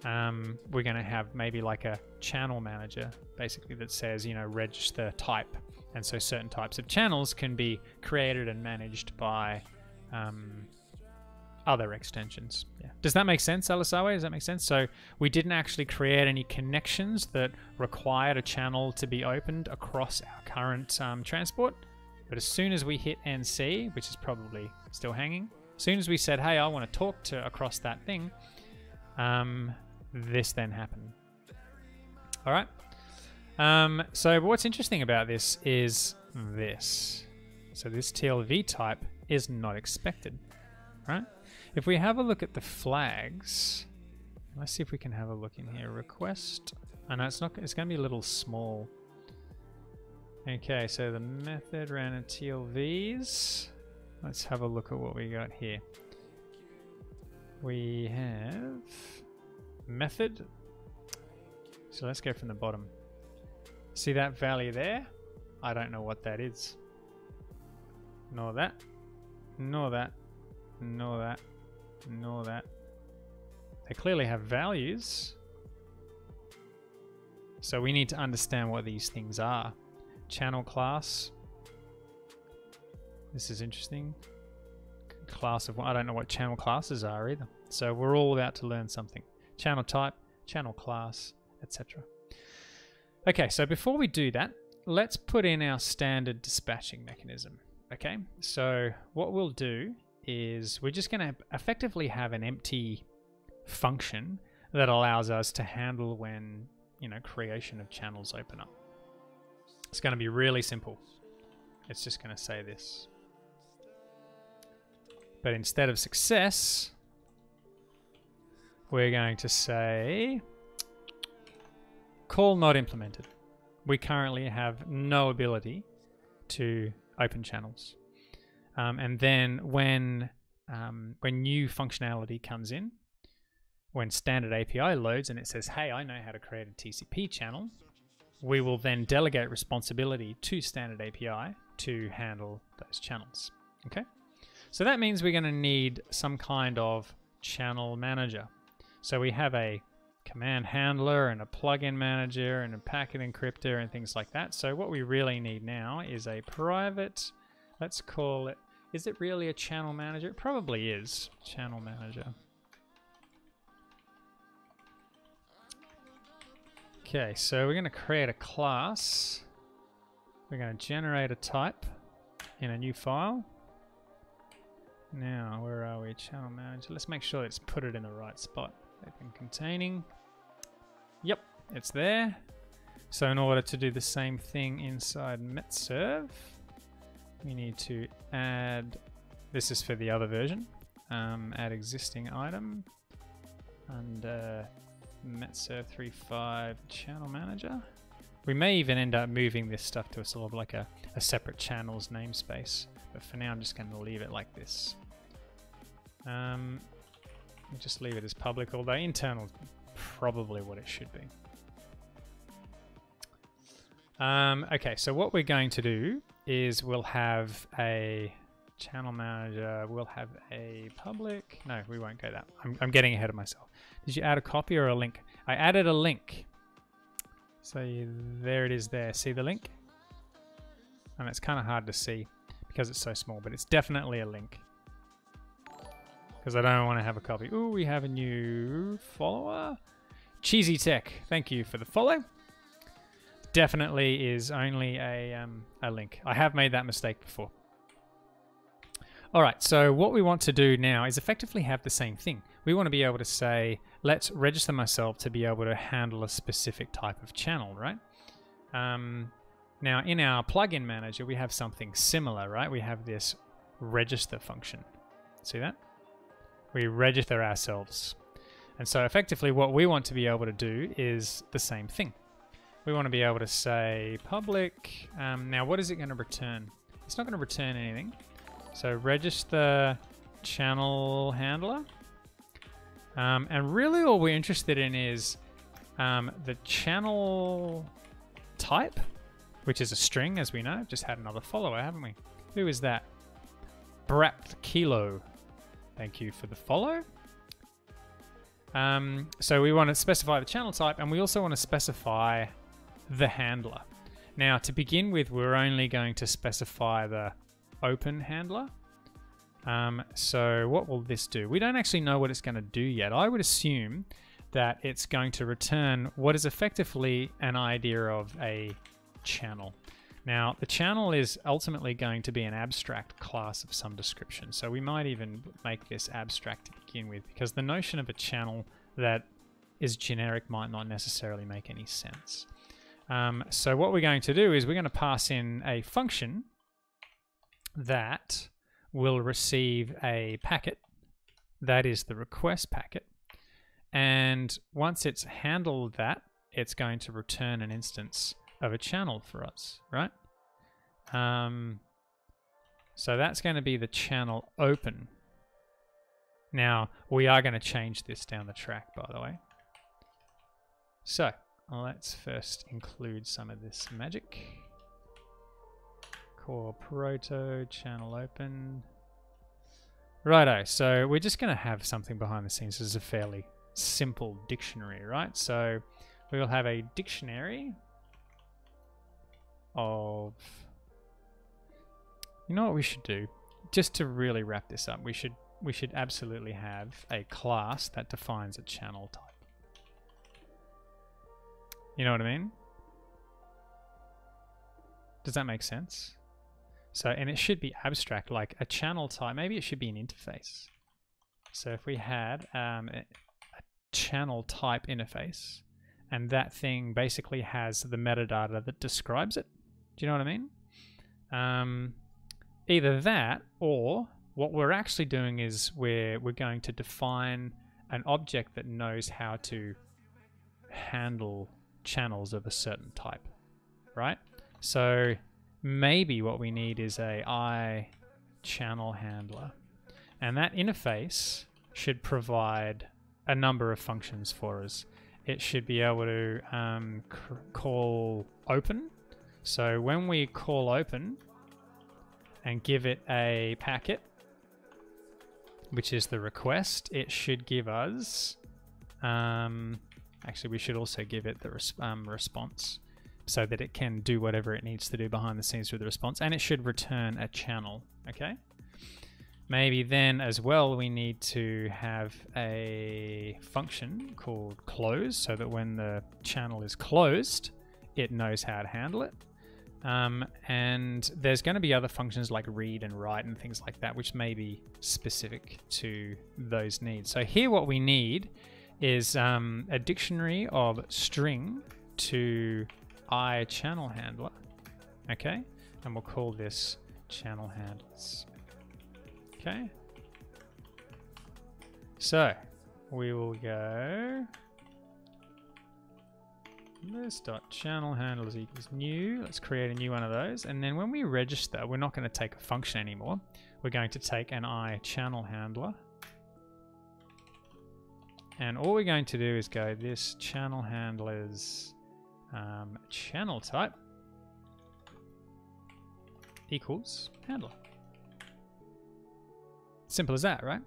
Speaker 1: we're going to have maybe like a channel manager, basically, that says, you know, register type. And so certain types of channels can be created and managed by other extensions. Yeah. Does that make sense, Alisawe? Does that make sense? So we didn't actually create any connections that required a channel to be opened across our current transport. But as soon as we hit NC, which is probably still hanging, as soon as we said, hey, I want to talk to across that thing, this then happened. All right. So what's interesting about this is this. So this TLV type is not expected, right? If we have a look at the flags, let's see if we can have a look in here. Request. I know it's not. It's going to be a little small. Okay, so the method ran in TLVs. Let's have a look at what we got here. We have method. So let's go from the bottom. See that value there? I don't know what that is. Nor that. Nor that. Nor that. Nor that. They clearly have values. So we need to understand what these things are. Channel class. This is interesting. Class of one. I don't know what channel classes are either. So we're all about to learn something. Channel type, channel class, etc. Okay, so before we do that, let's put in our standard dispatching mechanism. Okay, so what we'll do is we're just going to effectively have an empty function that allows us to handle when, you know, creation of channels open up. It's going to be really simple. It's just going to say this. But instead of success, we're going to say call not implemented. We currently have no ability to open channels. And then when new functionality comes in, when standard API loads and it says, hey, I know how to create a TCP channel, we will then delegate responsibility to standard API to handle those channels. Okay? So that means we're going to need some kind of channel manager. So we have a command handler and a plugin manager and a packet encryptor and things like that. So what we really need now is a private, let's call it, is it really a channel manager? It probably is. Channel manager. Okay, so we're going to create a class. We're going to generate a type in a new file. Now, where are we? Channel manager. Let's make sure it's put it in the right spot. Open containing. Yep, it's there. So in order to do the same thing inside metserve, we need to add, this is for the other version, add existing item under metserve 3.5 channel manager. We may even end up moving this stuff to a sort of like a separate channels namespace, but for now I'm just going to leave it like this. We'll just leave it as public, although internal is probably what it should be. Okay, so what we're going to do is we'll have a channel manager, we'll have a public, no, we won't go that. I'm getting ahead of myself. Did you add a copy or a link? I added a link. So there it is there. See the link? And it's kind of hard to see because it's so small, but it's definitely a link. Because I don't want to have a copy. Ooh, we have a new follower. Cheesy Tech, thank you for the follow. Definitely is only a link. I have made that mistake before. All right, so what we want to do now is effectively have the same thing. We want to be able to say, let's register myself to be able to handle a specific type of channel, right? Now, in our plugin manager, we have something similar, right? We have this register function. See that? We register ourselves. And so effectively what we want to be able to do is the same thing. We want to be able to say public. Now, what is it going to return? It's not going to return anything. So register channel handler. And really all we're interested in is the channel type, which is a string, as we know. Just had another follower, haven't we? Who is that? Brat Kilo. Thank you for the follow. So we want to specify the channel type, and we also want to specify the handler. Now, to begin with, we're only going to specify the open handler. So what will this do? We don't actually know what it's going to do yet. I would assume that it's going to return what is effectively an idea of a channel. Now, the channel is ultimately going to be an abstract class of some description. So we might even make this abstract to begin with, because the notion of a channel that is generic might not necessarily make any sense. So what we're going to do is we're going to pass in a function that will receive a packet. That is the request packet. And once it's handled that, it's going to return an instance of a channel for us, right? So that's going to be the channel open. Now, we are going to change this down the track, by the way. So let's first include some of this magic. Core proto, channel open. Righto, so we're just going to have something behind the scenes. This is a fairly simple dictionary, right? So we will have a dictionary of, you know what we should do? Just to really wrap this up, we should absolutely have a class that defines a channel type. You know what I mean? Does that make sense? So, and it should be abstract, like a channel type. Maybe it should be an interface. So if we had a channel type interface, and that thing basically has the metadata that describes it. Do you know what I mean? Either that, or what we're actually doing is we're going to define an object that knows how to handle channels of a certain type, right? So maybe what we need is a channel handler, and that interface should provide a number of functions for us. It should be able to call open. So when we call open and give it a packet, which is the request, it should give us, actually we should also give it the response, so that it can do whatever it needs to do behind the scenes with the response, and it should return a channel, okay? Maybe then as well we need to have a function called close, so that when the channel is closed, it knows how to handle it. And there's going to be other functions like read and write and things like that, which may be specific to those needs. So here what we need is a dictionary of string to channel handler, okay? And we'll call this channel handlers, okay? So we will go this.channel handlers equals new. Let's create a new one of those. And then when we register, we're not going to take a function anymore. We're going to take an channel handler. And all we're going to do is go this channel handlers channel type equals handler. Simple as that, right?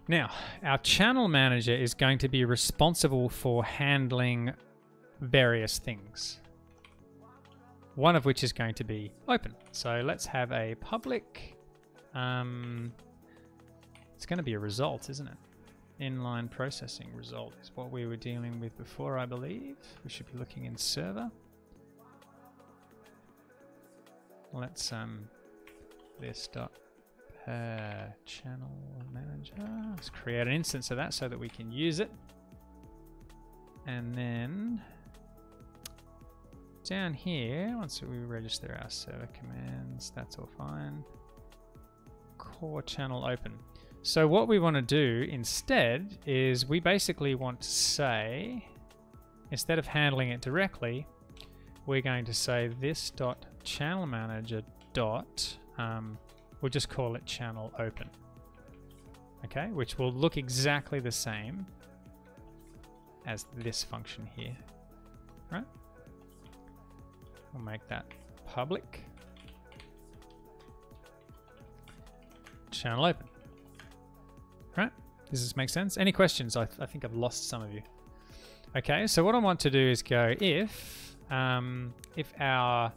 Speaker 1: Now, our channel manager is going to be responsible for handling various things, one of which is going to be open. So let's have a public, it's going to be a result, isn't it? Inline processing result is what we were dealing with before, I believe. We should be looking in server. Let's this dot channel manager. Let's create an instance of that so that we can use it. And then down here, once we register our server commands, that's all fine. Core channel open. So what we want to do instead is we basically want to say, instead of handling it directly, we're going to say this dot channel manager dot we'll just call it channel open, okay, which will look exactly the same as this function here, right? We'll make that public channel open, right? Does this make sense? Any questions? I think I've lost some of you. Okay, so what I want to do is go if our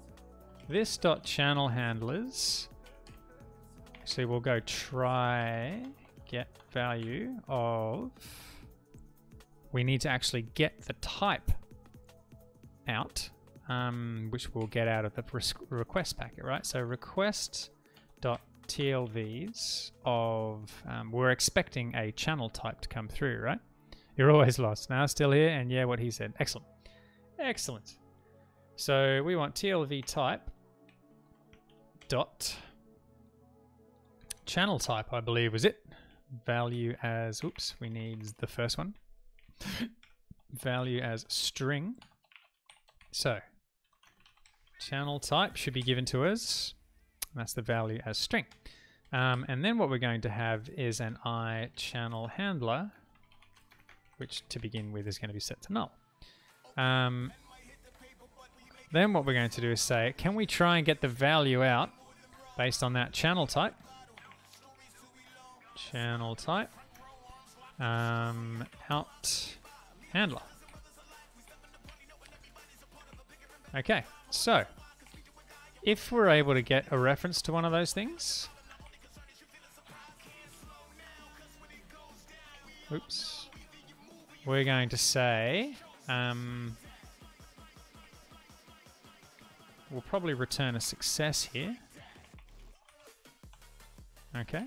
Speaker 1: this dot channel handlers, actually we'll go try get value of, we need to actually get the type out, which we'll get out of the request packet, right? So request dot TLVs of, we're expecting a channel type to come through, right? You're always lost. Now still here, and yeah, what he said. Excellent. Excellent. So we want TLV type dot channel type, I believe was it. Value as, oops, we need the first one. Value as string. So channel type should be given to us. That's the value as string. And then what we're going to have is an channel handler, which to begin with is going to be set to null. Then what we're going to do is say, can we try and get the value out based on that channel type? Channel type. out handler. Okay, so if we're able to get a reference to one of those things, oops, we're going to say, we'll probably return a success here. Okay.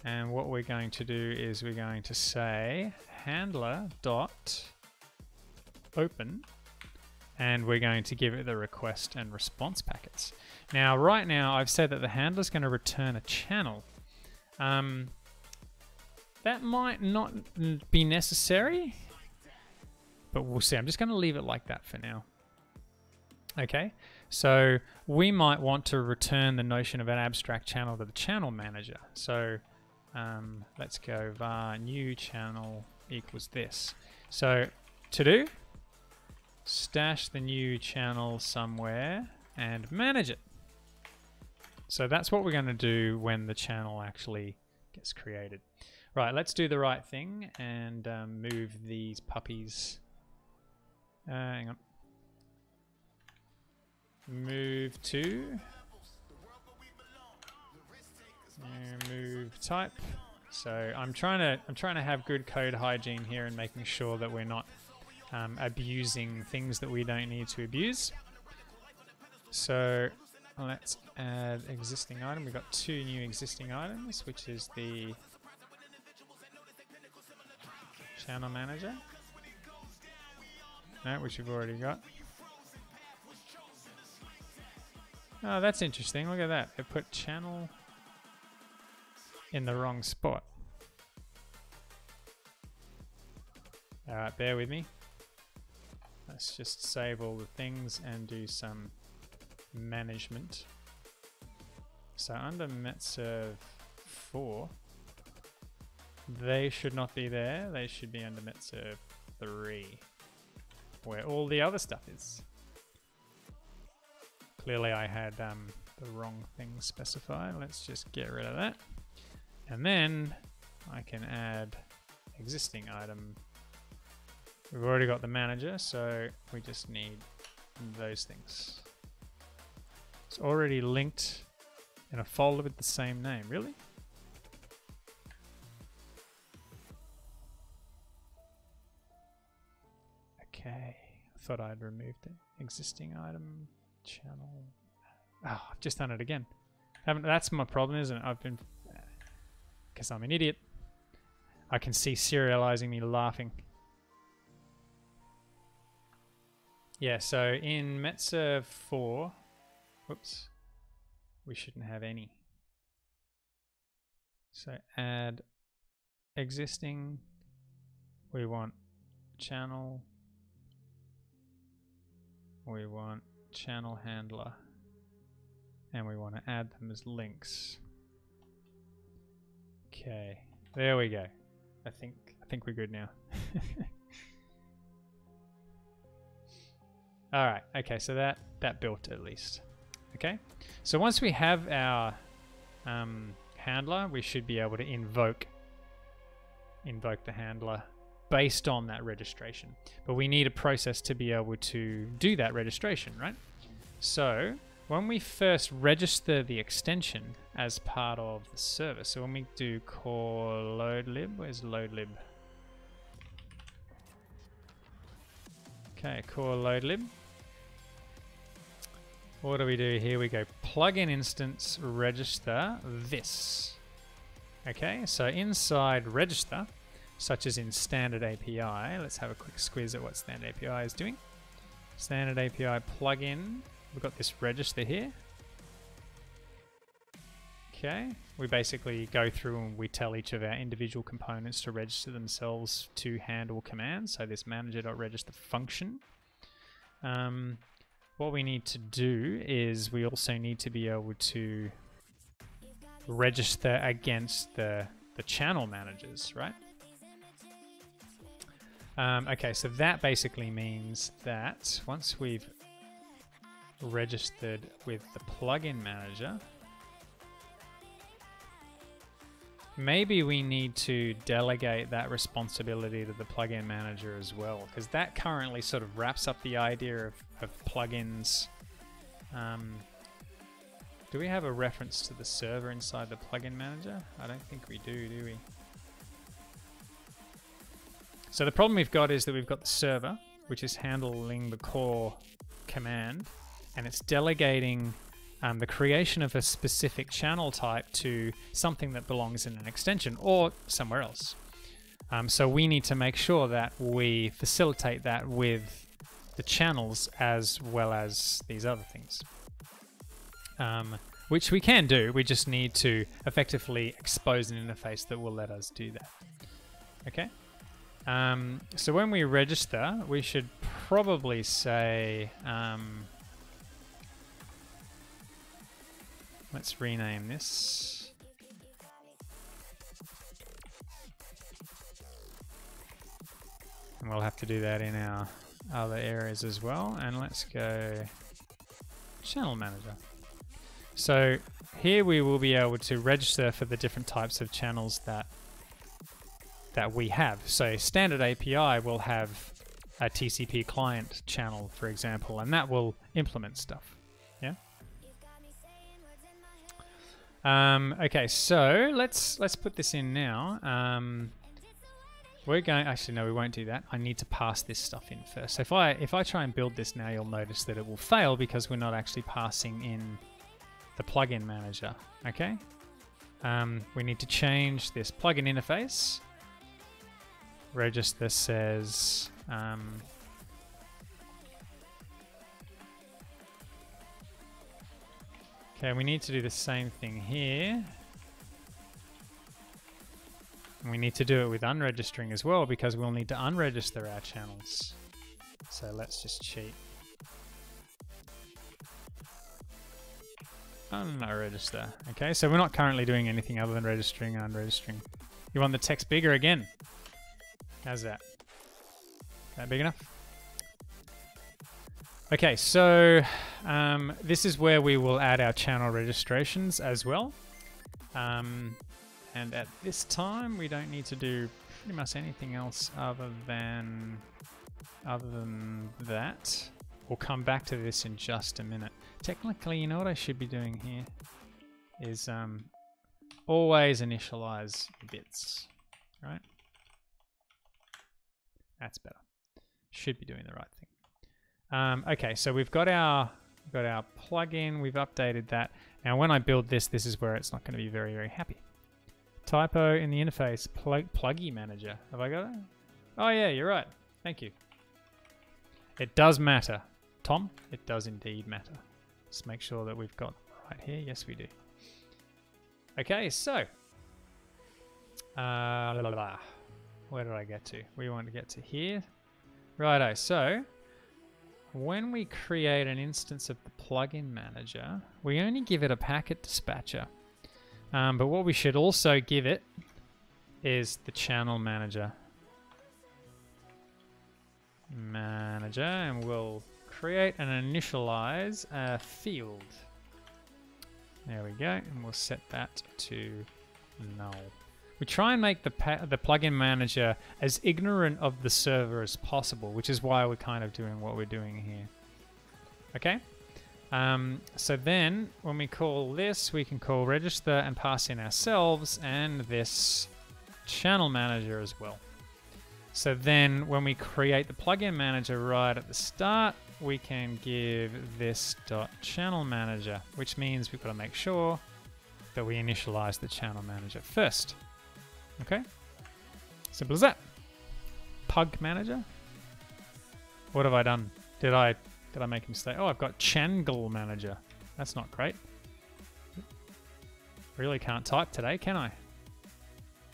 Speaker 1: And what we're going to do is we're going to say handler dot open, and we're going to give it the request and response packets. Now, right now, I've said that the handler is going to return a channel. That might not be necessary, but we'll see. I'm just going to leave it like that for now. Okay, so we might want to return the notion of an abstract channel to the channel manager. So let's go var new channel equals this. So to do, stash the new channel somewhere and manage it. So that's what we're going to do when the channel actually gets created. Right, let's do the right thing and move these puppies. Hang on. Move to. Move type. So I'm trying to have good code hygiene here and making sure that we're not abusing things that we don't need to abuse. So let's add existing item. We've got 2 new existing items, which is the channel manager. No, which we've already got. Oh, that's interesting. Look at that. They put channel in the wrong spot. Alright, bear with me. Let's just save all the things and do some management. So under metserve 4, they should not be there. They should be under metserve 3, where all the other stuff is. Clearly I had the wrong thing specified. Let's just get rid of that. And then I can add existing item. We've already got the manager, so we just need those things. It's already linked in a folder with the same name. Really? Okay. I thought I'd removed it. Existing item. Channel. Oh, I've just done it again. That's my problem, isn't it? I've been, because I'm an idiot. I can see serializing me laughing. Yeah, so in metserve 4, whoops, we shouldn't have any. So add existing. We want channel. We want channel handler, and we want to add them as links. Okay, there we go. I think we're good now. All right. Okay, so that built at least. Okay, so once we have our handler, we should be able to invoke the handler based on that registration. But we need a process to be able to do that registration, right? So when we first register the extension as part of the service, so when we do call loadlib, where's loadlib? Okay, call loadlib. What do we do here? We go plugin instance register this. Okay, so inside register, such as in standard API, let's have a quick squiz at what standard API is doing. Standard API plugin, we've got this register here. Okay, we basically go through and we tell each of our individual components to register themselves to handle commands. So this manager.register function. What we need to do is we also need to be able to register against the channel managers, right? Okay, so that basically means that once we've registered with the plugin manager, maybe we need to delegate that responsibility to the plugin manager as well, because that currently sort of wraps up the idea of plugins. Do we have a reference to the server inside the plugin manager? I don't think we do we? So the problem we've got is that we've got the server, which is handling the core command, and it's delegating the creation of a specific channel type to something that belongs in an extension or somewhere else. So we need to make sure that we facilitate that with the channels as well as these other things. Which we can do, we just need to effectively expose an interface that will let us do that. Okay? So when we register, we should probably say, let's rename this. And we'll have to do that in our other areas as well. And let's go Channel Manager. So here we will be able to register for the different types of channels that we have. So standard API will have a TCP client channel, for example, and that will implement stuff. Yeah. Okay, so let's put this in now. We're going. Actually, no, we won't do that. I need to pass this stuff in first. So if I try and build this now, you'll notice that it will fail because we're not actually passing in the plugin manager. Okay. We need to change this plugin interface. Register says okay, we need to do the same thing here. And we need to do it with unregistering as well because we'll need to unregister our channels. So let's just cheat. Unregister. Okay, so we're not currently doing anything other than registering and unregistering. You want the text bigger again? How's that? That big enough? Okay, so this is where we will add our channel registrations as well. And at this time, we don't need to do pretty much anything else other than that. We'll come back to this in just a minute. Technically, you know what I should be doing here is always initialize bits, right? That's better. Should be doing the right thing. Okay, so we've got our plugin. We've updated that. Now, when I build this, this is where it's not going to be very, very happy. Typo in the interface. Pluggy manager. Have I got it? Oh yeah, you're right. Thank you. It does matter, Tom. It does indeed matter. Let's make sure that we've got right here. Yes, we do. Okay, so where did I get to? We want to get to here. Righto, so when we create an instance of the plugin manager, we only give it a packet dispatcher. But what we should also give it is the channel manager. And we'll create and initialize a field. There we go, and we'll set that to null. We try and make the plugin manager as ignorant of the server as possible, which is why we're kind of doing what we're doing here. Okay? So then, when we call this, we can call register and pass in ourselves and this channel manager as well. So then, when we create the plugin manager right at the start, we can give this .channel manager, which means we've got to make sure that we initialize the channel manager first. Okay, simple as that. Pug manager. What have I done? Did I make a mistake? Oh, I've got Changle manager. That's not great. Really can't type today, can I?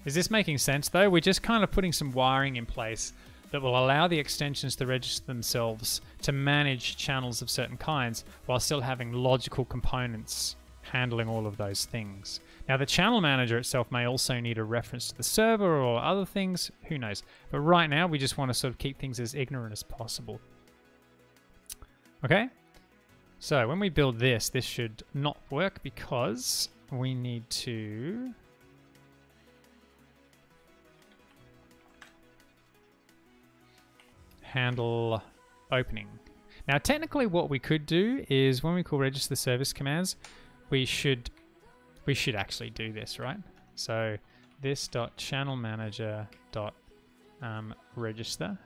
Speaker 1: Is this making sense though? We're just kind of putting some wiring in place that will allow the extensions to register themselves to manage channels of certain kinds while still having logical components handling all of those things. Now the channel manager itself may also need a reference to the server or other things, who knows. But right now we just want to sort of keep things as ignorant as possible. Okay, so when we build this, this should not work because we need to handle opening. Now, technically what we could do is when we call register service commands, we should actually do this, right? So this dot channel manager dot register.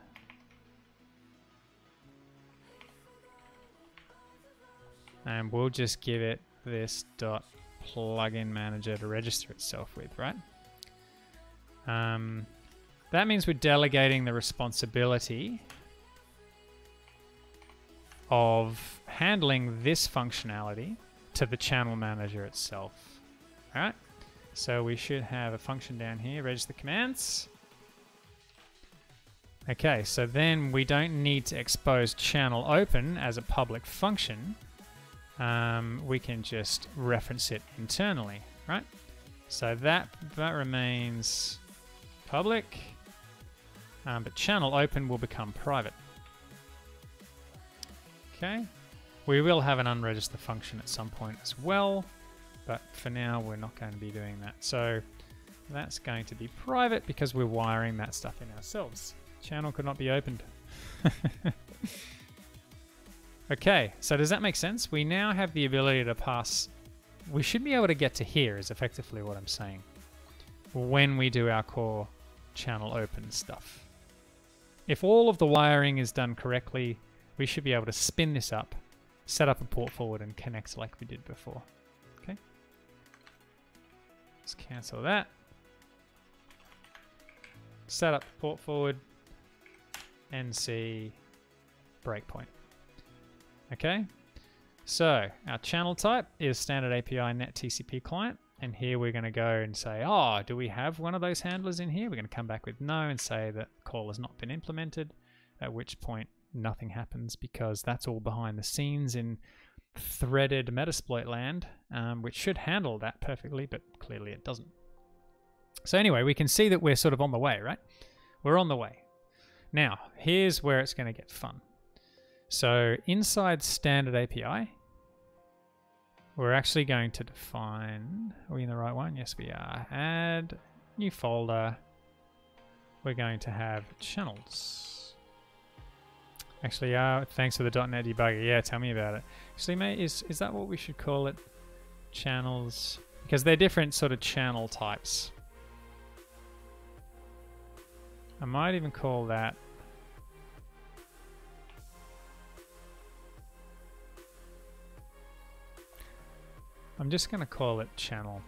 Speaker 1: And we'll just give it this dot plugin manager to register itself with, right? That means we're delegating the responsibility of handling this functionality to the channel manager itself. All right, so we should have a function down here, register commands. Okay, so then we don't need to expose channel open as a public function. We can just reference it internally, right? So that remains public, but channel open will become private. Okay, we will have an unregister function at some point as well, but for now we're not going to be doing that. So that's going to be private because we're wiring that stuff in ourselves. Channel could not be opened. Okay, so does that make sense? We now have the ability to pass. We should be able to get to here is effectively what I'm saying when we do our core channel open stuff. If all of the wiring is done correctly, we should be able to spin this up, set up a port forward, and connect like we did before. Okay. Let's cancel that. Set up the port forward, NC breakpoint. Okay. So our channel type is standard API net TCP client. And here we're going to go and say, oh, do we have one of those handlers in here? We're going to come back with no and say that call has not been implemented, at which point nothing happens because that's all behind the scenes in threaded Metasploit land, which should handle that perfectly, but clearly it doesn't. So anyway, we can see that we're sort of on the way, right? We're on the way. Now, here's where it's going to get fun. So inside standard API, we're actually going to define, are we in the right one? Yes, we are. Add new folder. We're going to have channels. Actually, thanks for the .NET debugger. Yeah, tell me about it. Actually, mate, is that what we should call it? Channels, because they're different sort of channel types. I might even call that I'm just going to call it channel.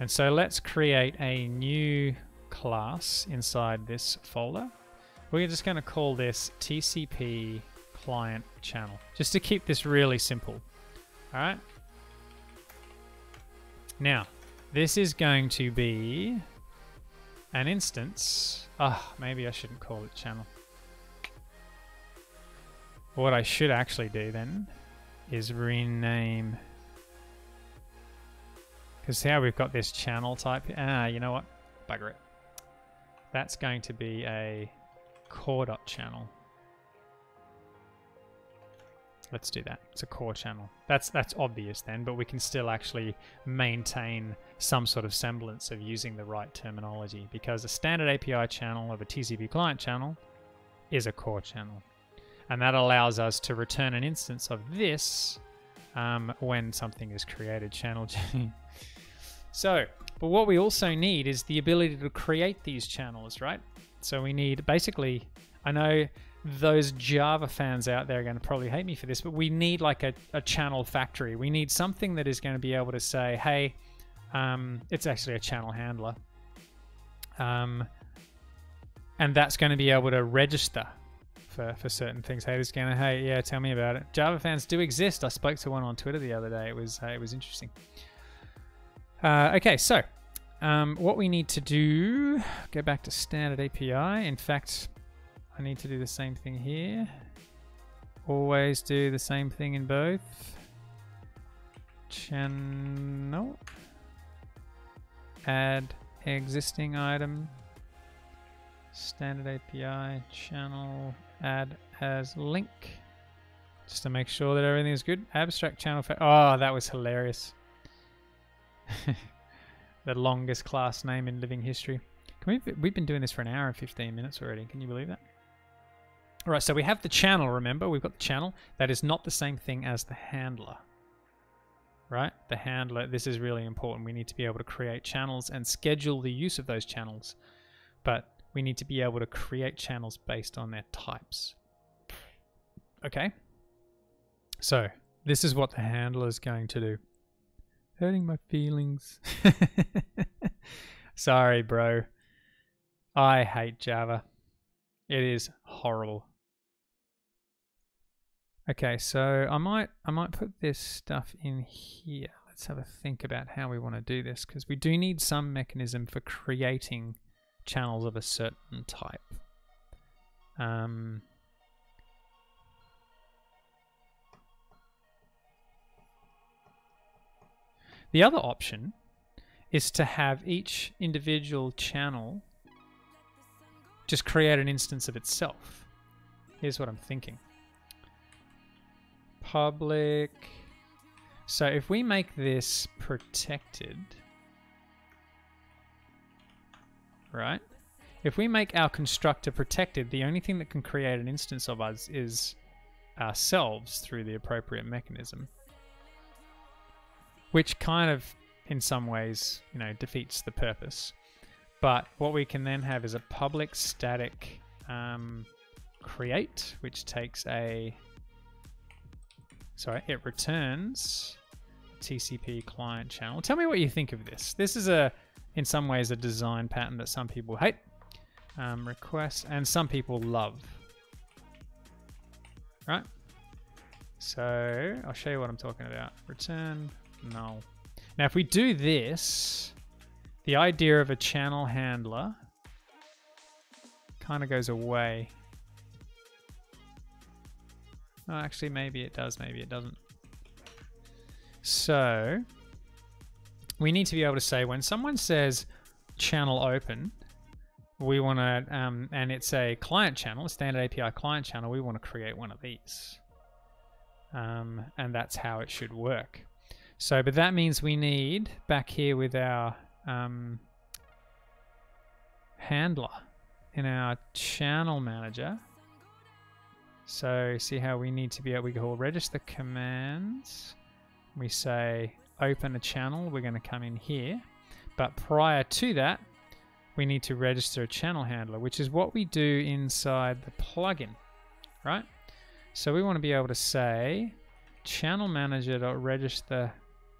Speaker 1: And so let's create a new class inside this folder. We're just going to call this TCP client channel, just to keep this really simple. All right. Now, this is going to be an instance. Maybe I shouldn't call it channel. What I should actually do then is rename. Because now we've got this channel type. You know what? Bugger it. That's going to be a core.channel. Let's do that. It's a core channel. That's obvious then, but we can still actually maintain some sort of semblance of using the right terminology, because a standard API channel of a TCP client channel is a core channel. And that allows us to return an instance of this when something is created. Channel. So, but what we also need is the ability to create these channels, right? So we need, basically, I know those Java fans out there are going to probably hate me for this, but we need like a channel factory. We need something that is going to be able to say, hey, it's actually a channel handler. And that's going to be able to register for certain things. Hey, this going to, hey, yeah, tell me about it. Java fans do exist. I spoke to one on Twitter the other day. It was interesting. Okay, so what we need to do, go back to standard API. In fact, I need to do the same thing here. Always do the same thing in both. Channel. Add existing item. Standard API channel. Add as link. Just to make sure that everything is good. Abstract channel. Oh, that was hilarious. The longest class name in living history. We've been doing this for an hour and 15 minutes already. Can you believe that? All right, so we have the channel, remember? We've got the channel. That is not the same thing as the handler, right? The handler, this is really important. We need to be able to create channels and schedule the use of those channels, but we need to be able to create channels based on their types. Okay? So, this is what the handler is going to do. Hurting my feelings. Sorry, bro. I hate Java. It is horrible. Okay, so I might put this stuff in here. Let's have a think about how we want to do this, because we do need some mechanism for creating channels of a certain type. The other option is to have each individual channel just create an instance of itself. Here's what I'm thinking. Public. So if we make this protected, right? If we make our constructor protected, the only thing that can create an instance of us is ourselves through the appropriate mechanism, which kind of, in some ways, you know, defeats the purpose. But what we can then have is a public static create, which takes a, sorry, it returns TCP client channel. Tell me what you think of this. This is in some ways a design pattern that some people hate, request, and some people love. Right? So I'll show you what I'm talking about. Return null. Now, if we do this, the idea of a channel handler kind of goes away. Oh, actually, maybe it does, maybe it doesn't. So we need to be able to say when someone says channel open, we want to, and it's a client channel, a standard API client channel, we want to create one of these. And that's how it should work. So, but that means we need, back here with our handler in our channel manager. So see how we need to be able, we call register commands. We say open a channel, we're going to come in here. But prior to that, we need to register a channel handler, which is what we do inside the plugin, right? So we want to be able to say channel manager.register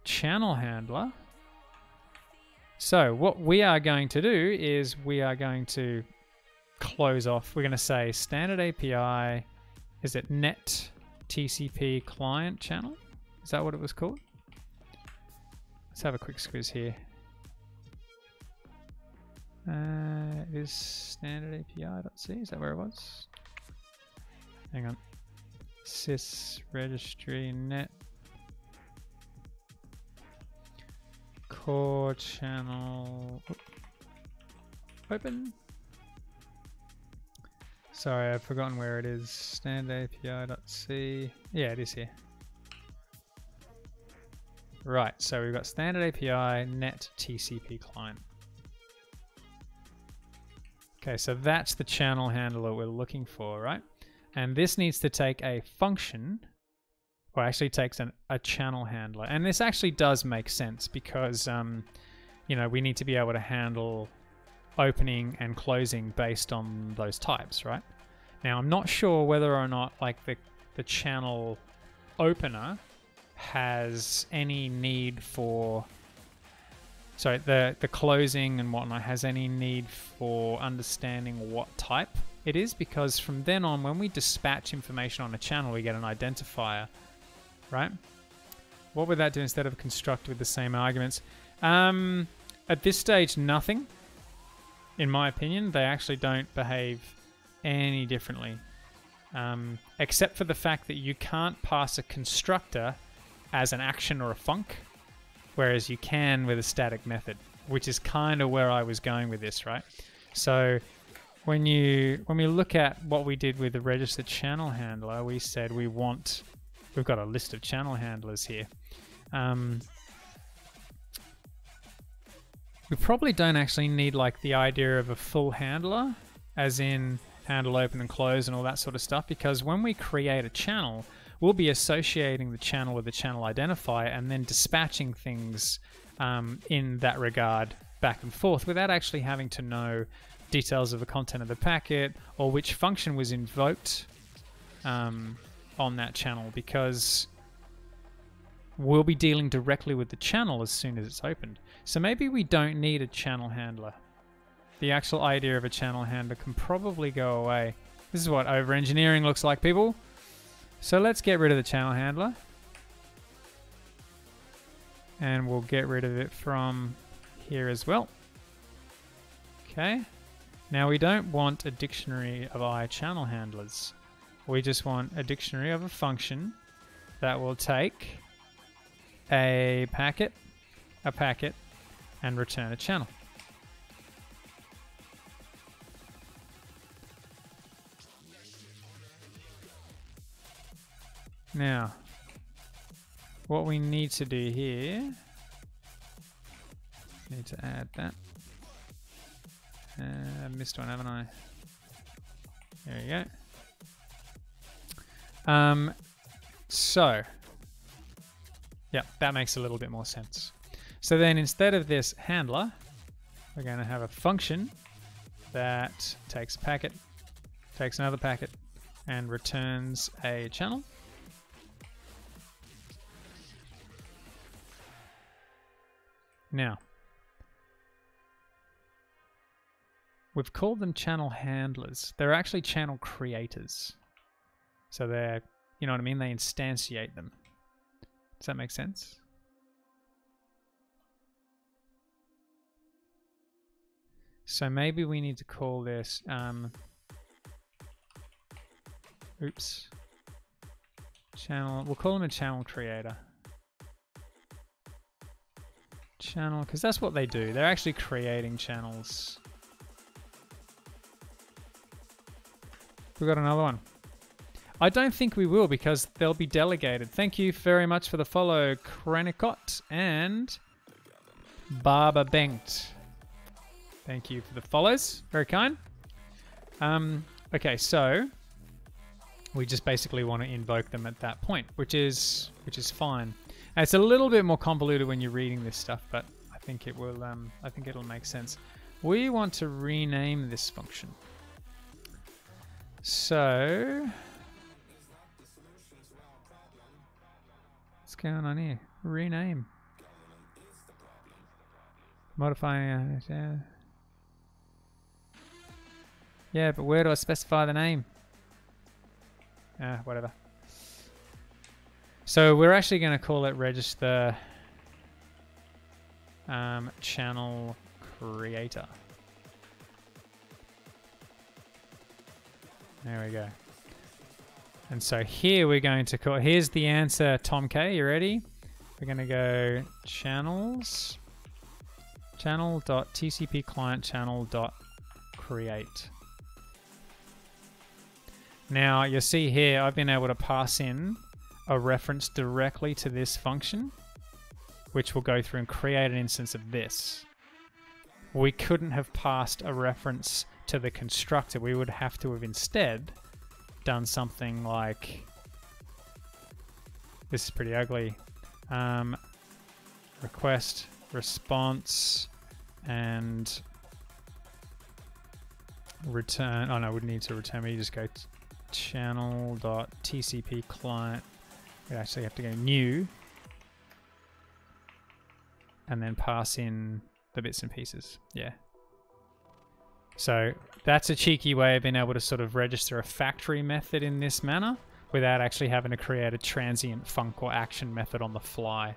Speaker 1: channel handler. So what we are going to do is we are going to close off. We're going to say standard API, is it net TCP client channel? Is that what it was called? Let's have a quick squiz here. It is standard API.c, is that where it was? Hang on. Sys registry net core channel open. Sorry, I've forgotten where it is. Standard API.c. Yeah, it is here. Right, so we've got standard API net TCP client. Okay, so that's the channel handler we're looking for, right? And this needs to take a function, or actually takes a channel handler. And this actually does make sense because, you know, we need to be able to handle opening and closing based on those types, right? Now, I'm not sure whether or not like the channel opener has any need for, sorry, the closing and whatnot has any need for understanding what type it is, because from then on, when we dispatch information on a channel, we get an identifier, right? What would that do instead of construct with the same arguments? At this stage, nothing. In my opinion, they actually don't behave any differently, except for the fact that you can't pass a constructor as an action or a func, whereas you can with a static method, which is kind of where I was going with this, right? So when we look at what we did with the register channel handler, we said we've got a list of channel handlers here. We probably don't actually need like the idea of a full handler, as in handle open and close and all that sort of stuff, because when we create a channel, we'll be associating the channel with the channel identifier and then dispatching things in that regard back and forth without actually having to know details of the content of the packet or which function was invoked on that channel, because we'll be dealing directly with the channel as soon as it's opened. So maybe we don't need a channel handler. The actual idea of a channel handler can probably go away. This is what over-engineering looks like, people. So let's get rid of the channel handler. And we'll get rid of it from here as well. Okay. Now we don't want a dictionary of channel handlers. We just want a dictionary of a function that will take a packet, and return a channel. Now, what we need to do here, need to add that. I missed one, haven't I? There you go. So, yeah, that makes a little bit more sense. So then instead of this handler, we're going to have a function that takes a packet, takes another packet, and returns a channel. Now, we've called them channel handlers. They're actually channel creators. So they're, you know what I mean? They instantiate them. Does that make sense? So maybe we need to call this, channel, we'll call them a channel creator. Channel, because that's what they do. They're actually creating channels. We've got another one. I don't think we will, because they'll be delegated. Thank you very much for the follow, Kranikot and Baba Bengt. Thank you for the follows. Very kind. Okay, so we just basically want to invoke them at that point, which is fine. And it's a little bit more convoluted when you're reading this stuff, but I think it will. I think it'll make sense. We want to rename this function. So what's going on here? Rename. Modifying. Yeah, but where do I specify the name? Whatever. So we're actually going to call it register channel creator. There we go. And so here we're going to call, here's the answer, Tom K, you ready? We're going to go channels, channel.tcpclient.channel.create. Now you'll see here I've been able to pass in a reference directly to this function, which will go through and create an instance of this. We couldn't have passed a reference to the constructor. We would have to have instead done something like, this is pretty ugly, request, response, and return. Oh no, we need to return. We just go channel.tcpclient. We actually have to go new and then pass in the bits and pieces. Yeah. So that's a cheeky way of being able to sort of register a factory method in this manner without actually having to create a transient func or action method on the fly.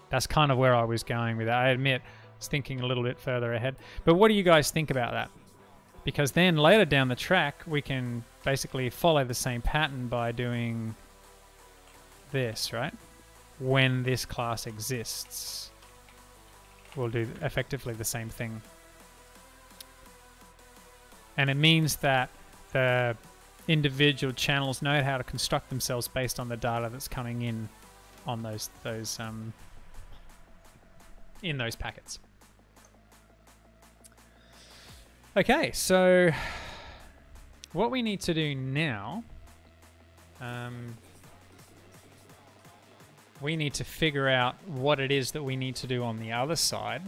Speaker 1: That's kind of where I was going with that. I admit I was thinking a little bit further ahead. But what do you guys think about that? Because then later down the track, we can basically follow the same pattern by doing this, right? When this class exists, we'll do effectively the same thing. And it means that the individual channels know how to construct themselves based on the data that's coming in on those in those packets. Okay, so what we need to do now, we need to figure out what it is that we need to do on the other side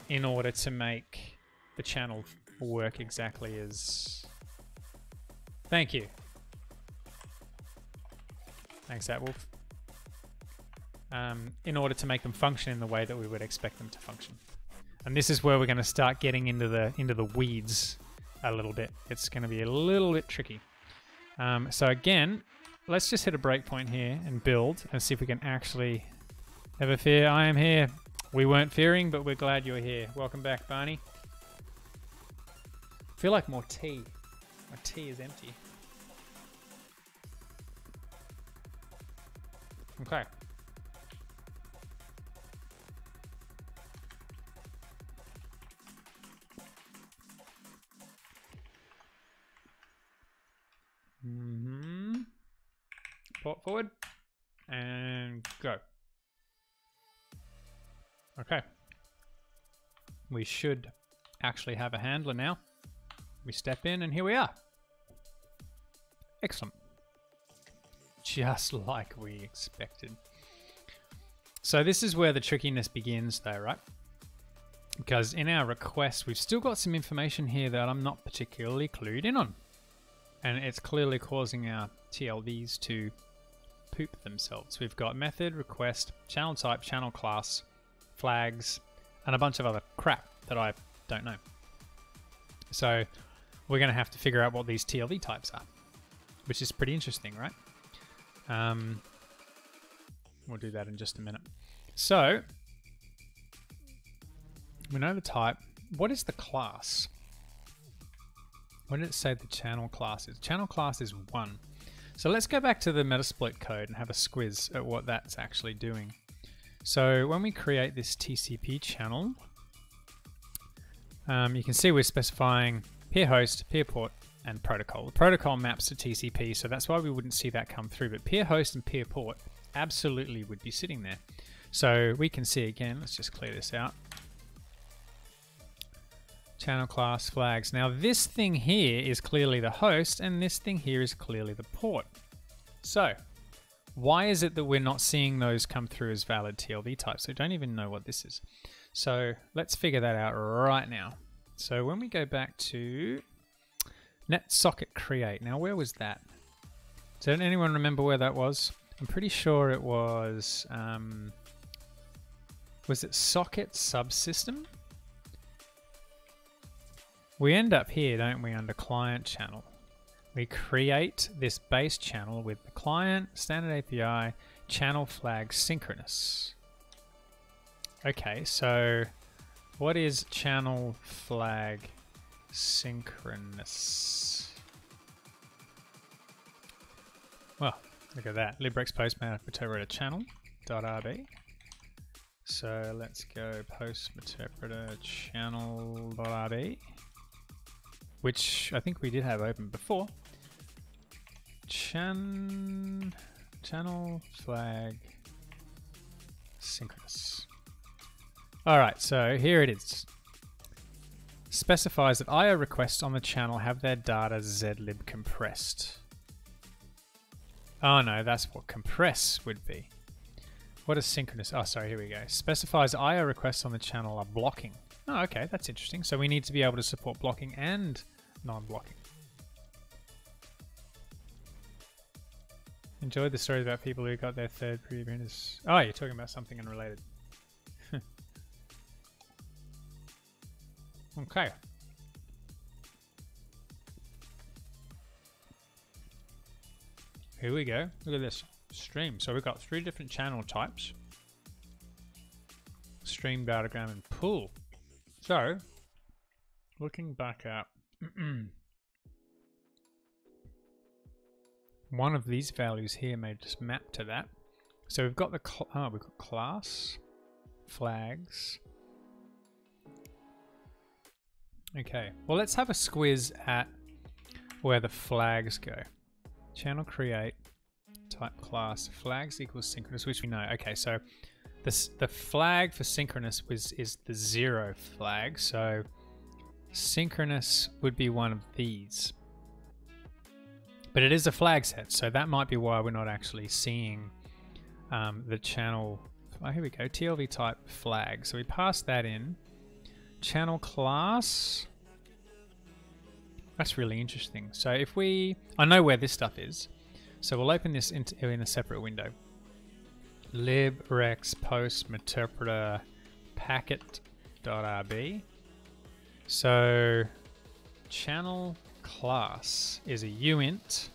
Speaker 1: in order to make the channel work exactly as... Thank you. Thanks, Atwolf. In order to make them function in the way that we would expect them to function. And this is where we're going to start getting into the weeds a little bit. It's going to be a little bit tricky. So again, let's just hit a breakpoint here and build and see if we can actually... Never fear, I am here. We weren't fearing, but we're glad you're here. Welcome back, Barney. I feel like more tea. My tea is empty. Okay. Port forward and go. Okay. We should actually have a handler now. We step in and here we are. Excellent. Just like we expected. So this is where the trickiness begins though, right? Because in our request, we've still got some information here that I'm not particularly clued in on. And it's clearly causing our TLVs to poop themselves. We've got method, request, channel type, channel class, flags, and a bunch of other crap that I don't know. So we're going to have to figure out what these TLV types are, which is pretty interesting, right? We'll do that in just a minute. So we know the type. What is the class? What did it say the channel class is? Channel class is 1. So let's go back to the Metasploit code and have a squiz at what that's actually doing. So when we create this TCP channel, you can see we're specifying peer host, peer port, and protocol. The protocol maps to TCP, so that's why we wouldn't see that come through. But peer host and peer port absolutely would be sitting there. So we can see again, let's just clear this out. Channel class flags. Now this thing here is clearly the host and this thing here is clearly the port. So why is it that we're not seeing those come through as valid TLV types? We don't even know what this is. So let's figure that out right now. So when we go back to NetSocket create, now where was that? Does anyone remember where that was? I'm pretty sure it was it socket subsystem? We end up here, don't we, under client channel. We create this base channel with the client, standard API, channel flag synchronous. Okay, so what is channel flag synchronous? Well, look at that. librex post meterpreter channel.rb. So let's go post meterpreter channel.rb. Which I think we did have open before. Channel flag synchronous. Alright, so here it is. Specifies that IO requests on the channel have their data zlib compressed. Oh no, that's what compress would be. What is synchronous? Oh, sorry, here we go. Specifies IO requests on the channel are blocking. Oh, okay, that's interesting. So we need to be able to support blocking and non-blocking. Enjoyed the stories about people who got their third pre-printers. Oh, you're talking about something unrelated. Okay. Here we go. Look at this stream. So we've got 3 different channel types. Stream, datagram, and pool. So, looking back at one of these values here may just map to that. So we've got the we've got class, flags. Okay, well let's have a squiz at where the flags go. Channel create, type class, flags equals synchronous, which we know. Okay, so the flag for synchronous is the 0 flag. So Synchronous would be one of these. But it is a flag set, so that might be why we're not actually seeing the channel. Oh, here we go, TLV type flag. So we pass that in. Channel class. That's really interesting. So if we, I know where this stuff is. So we'll open this in a separate window. librex post meterpreter packet.rb. So channel class is a uint.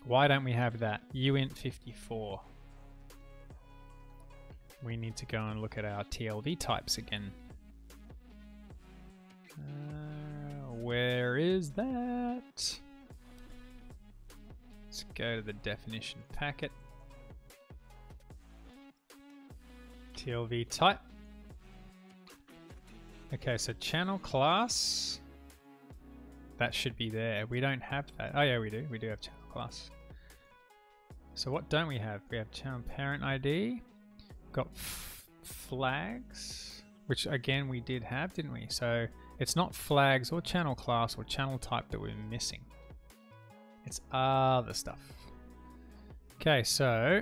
Speaker 1: Why don't we have that? Uint 54. We need to go and look at our TLV types again. Where is that? Let's go to the definition packet. TLV type. Okay, so channel class. That should be there. We don't have that. Oh yeah, we do. We do have channel class. So what don't we have? We have channel parent ID. Got flags, which again we did have, didn't we? So it's not flags or channel class or channel type that we're missing. It's other stuff. Okay, so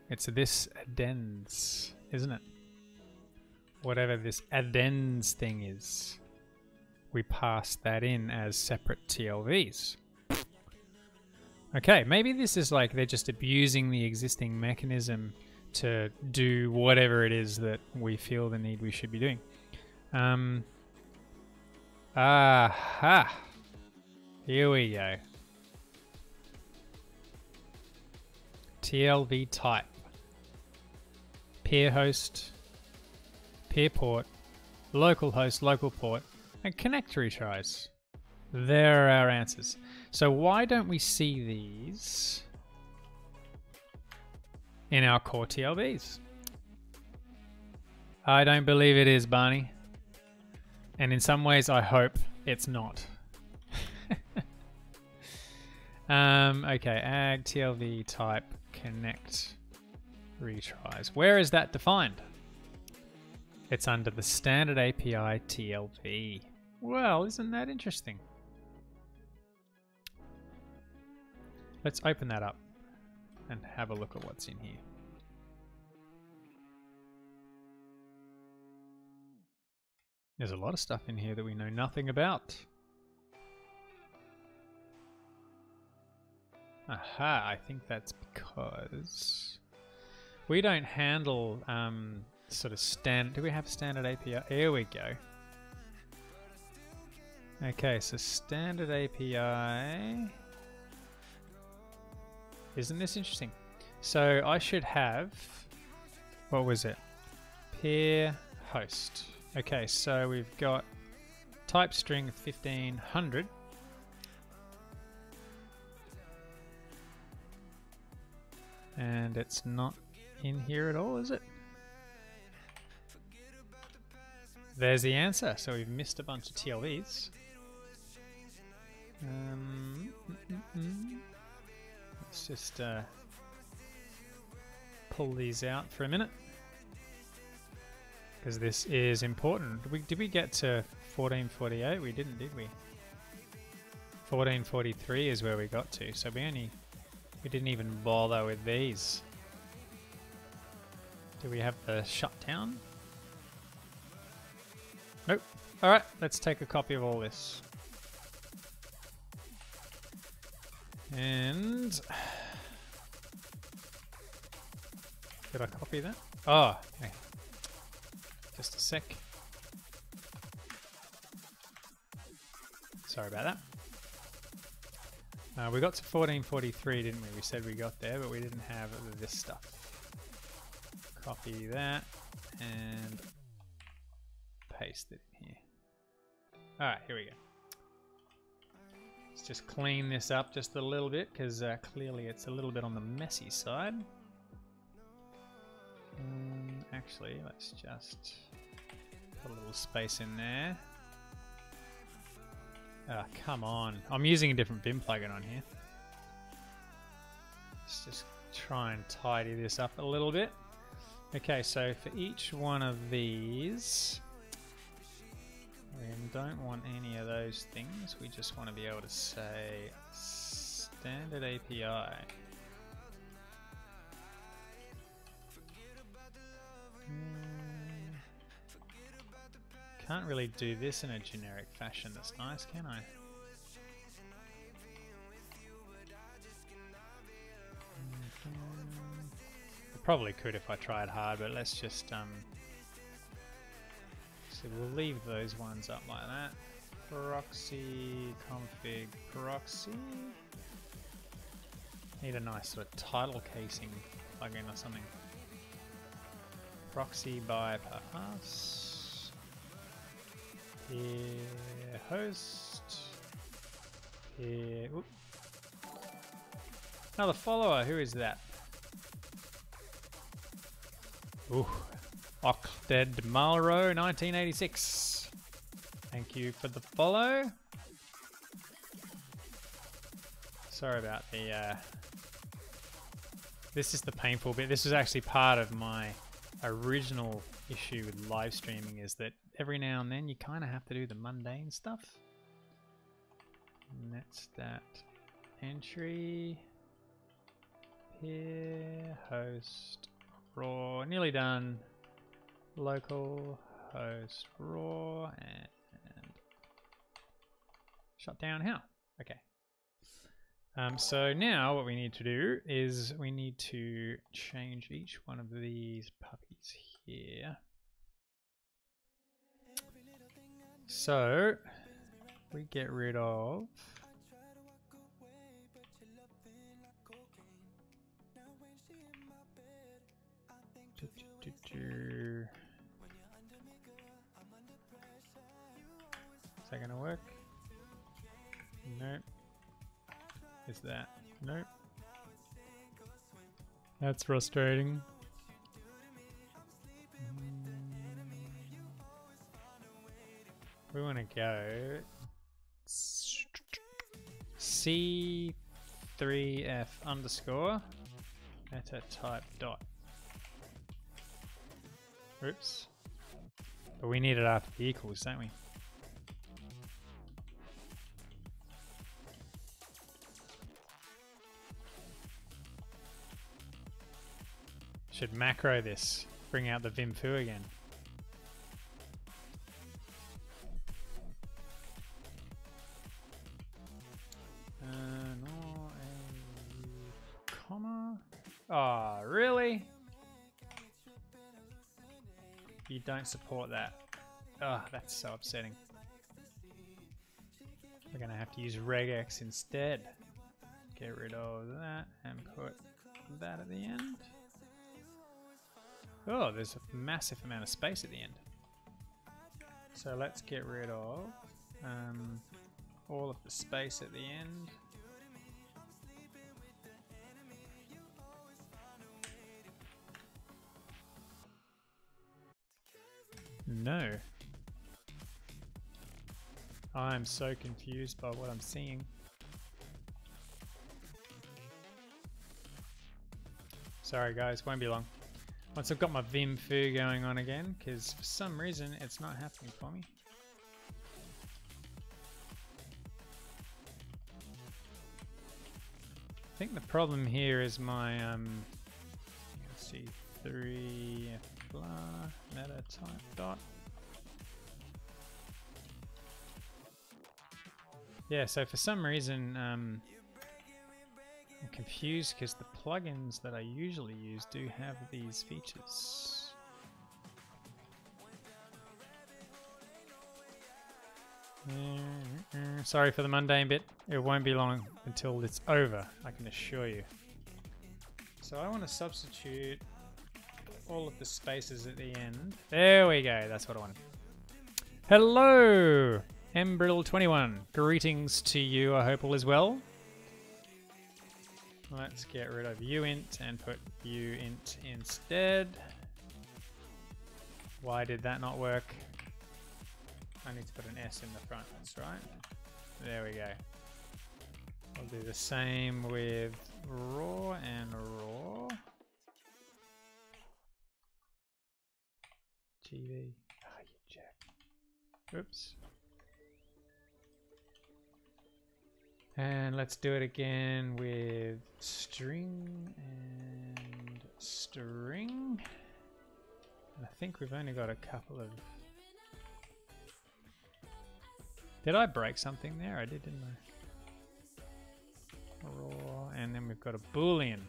Speaker 1: it's this addends, isn't it? Whatever this addends thing is, we pass that in as separate TLVs. Okay, maybe this is like they're just abusing the existing mechanism to do whatever it is that we feel the need we should be doing. Aha! Here we go. TLV type. Peer host, peer port, local host, local port, and connect retries. There are our answers. So why don't we see these in our core TLVs? I don't believe it is, Barney. And in some ways, I hope it's not. Okay, ag TLV type connect retries. Where is that defined? It's under the standard API TLV. Well, isn't that interesting? Let's open that up and have a look at what's in here. There's a lot of stuff in here that we know nothing about. Aha, I think that's because we don't handle sort of standard. Do we have standard API? Here we go. Okay, so standard API. Isn't this interesting? So I should have, what was it? Peer host. Okay, so we've got type string 1500. And it's not in here at all, is it? There's the answer. So we've missed a bunch of TLVs. Let's just pull these out for a minute, because this is important. Did we get to 1448? We didn't, did we? 1443 is where we got to, so we didn't even bother with these. Do we have the shutdown? Nope. Alright, let's take a copy of all this. And did I copy that? Oh, okay. Just a sec. Sorry about that. We got to 1443, didn't we? We said we got there, but we didn't have this stuff. Copy that and paste it in here. Alright, here we go. Let's just clean this up just a little bit, because clearly it's a little bit on the messy side. Actually, let's just put a little space in there. Ah, come on. I'm using a different Vim plugin on here. Let's just try and tidy this up a little bit. Okay, so for each one of these, we don't want any of those things. We just want to be able to say standard API. Can't really do this in a generic fashion that's nice, can I? I probably could if I tried hard, but let's just so we'll leave those ones up like that. Proxy config proxy. Need a nice sort of title casing plugin or something. Proxy bypass. Here host. Here. Oop. Another follower. Who is that? Ooh. Octed Malro 1986. Thank you for the follow. Sorry about the this is the painful bit. This was actually part of my original issue with live streaming, is that every now and then you kind of have to do the mundane stuff. Netstat entry peer host raw, nearly done. Local host raw and shut down how. Okay. So now what we need to do is we need to change each one of these puppies here. So we get rid of Is that gonna work? Nope. Is that? Nope. That's frustrating. We want to go C3F underscore meta type dot. Oops. But we need it after the equals, don't we? Should macro this, bring out the Vim foo again. Nor a comma. Oh, really? You don't support that. Oh, that's so upsetting. We're gonna have to use regex instead. Get rid of that and put that at the end. Oh, there's a massive amount of space at the end. So let's get rid of all of the space at the end. No. I'm so confused by what I'm seeing. Sorry guys, won't be long. Once I've got my Vim foo going on again, because for some reason it's not happening for me. I think the problem here is my let's see, 3 blah meta type dot. Yeah, so for some reason I'm confused because the plugins that I usually use do have these features. Sorry for the mundane bit. It won't be long until it's over, I can assure you. So I want to substitute all of the spaces at the end. There we go, that's what I wanted. Hello, Embril21. Greetings to you, I hope all is well. Let's get rid of uint and put uint instead. Why did that not work? I need to put an S in the front, that's right. There we go. I'll do the same with raw and raw. TV. Ah, you jack. Oops. And let's do it again with string and string. And I think we've only got a couple of... Did I break something there? I did, didn't I? Raw, and then we've got a boolean.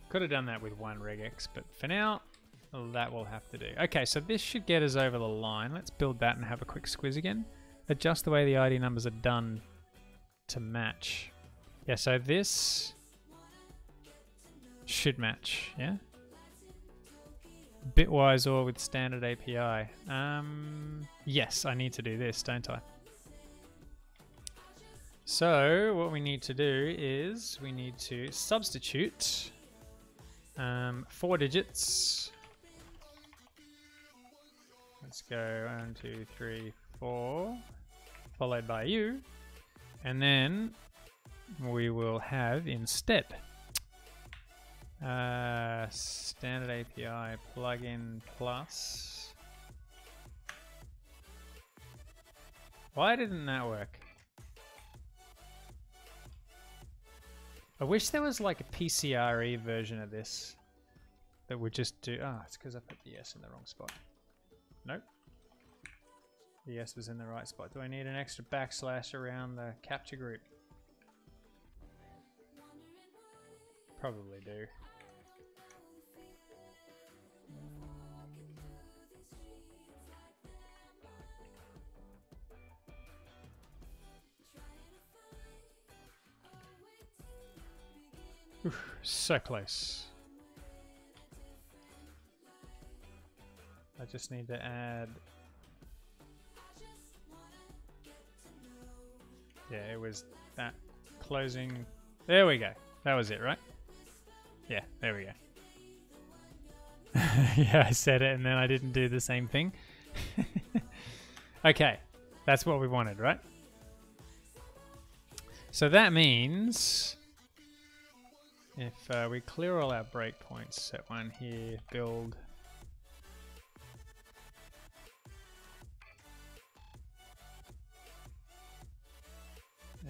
Speaker 1: Could have done that with one regex, but for now, that will have to do. Okay, so this should get us over the line. Let's build that and have a quick squiz again. Adjust the way the ID numbers are done to match. Yeah, so this should match, yeah? Bitwise or with standard API. Yes, I need to do this, don't I? So what we need to do is we need to substitute 4 digits. Let's go 1, 2, 3, 4, followed by you, and then we will have instead standard API plugin plus. Why didn't that work? I wish there was like a PCRE version of this that would just do... Ah, it's because I put the S in the wrong spot. Nope. The S was in the right spot. Do I need an extra backslash around the capture group? Probably do. Oof, so close. I just need to add... Yeah, it was that closing... There we go. That was it, right? Yeah, there we go. Yeah, I said it and then I didn't do the same thing. Okay, that's what we wanted, right? So that means if we clear all our breakpoints, set one here, build.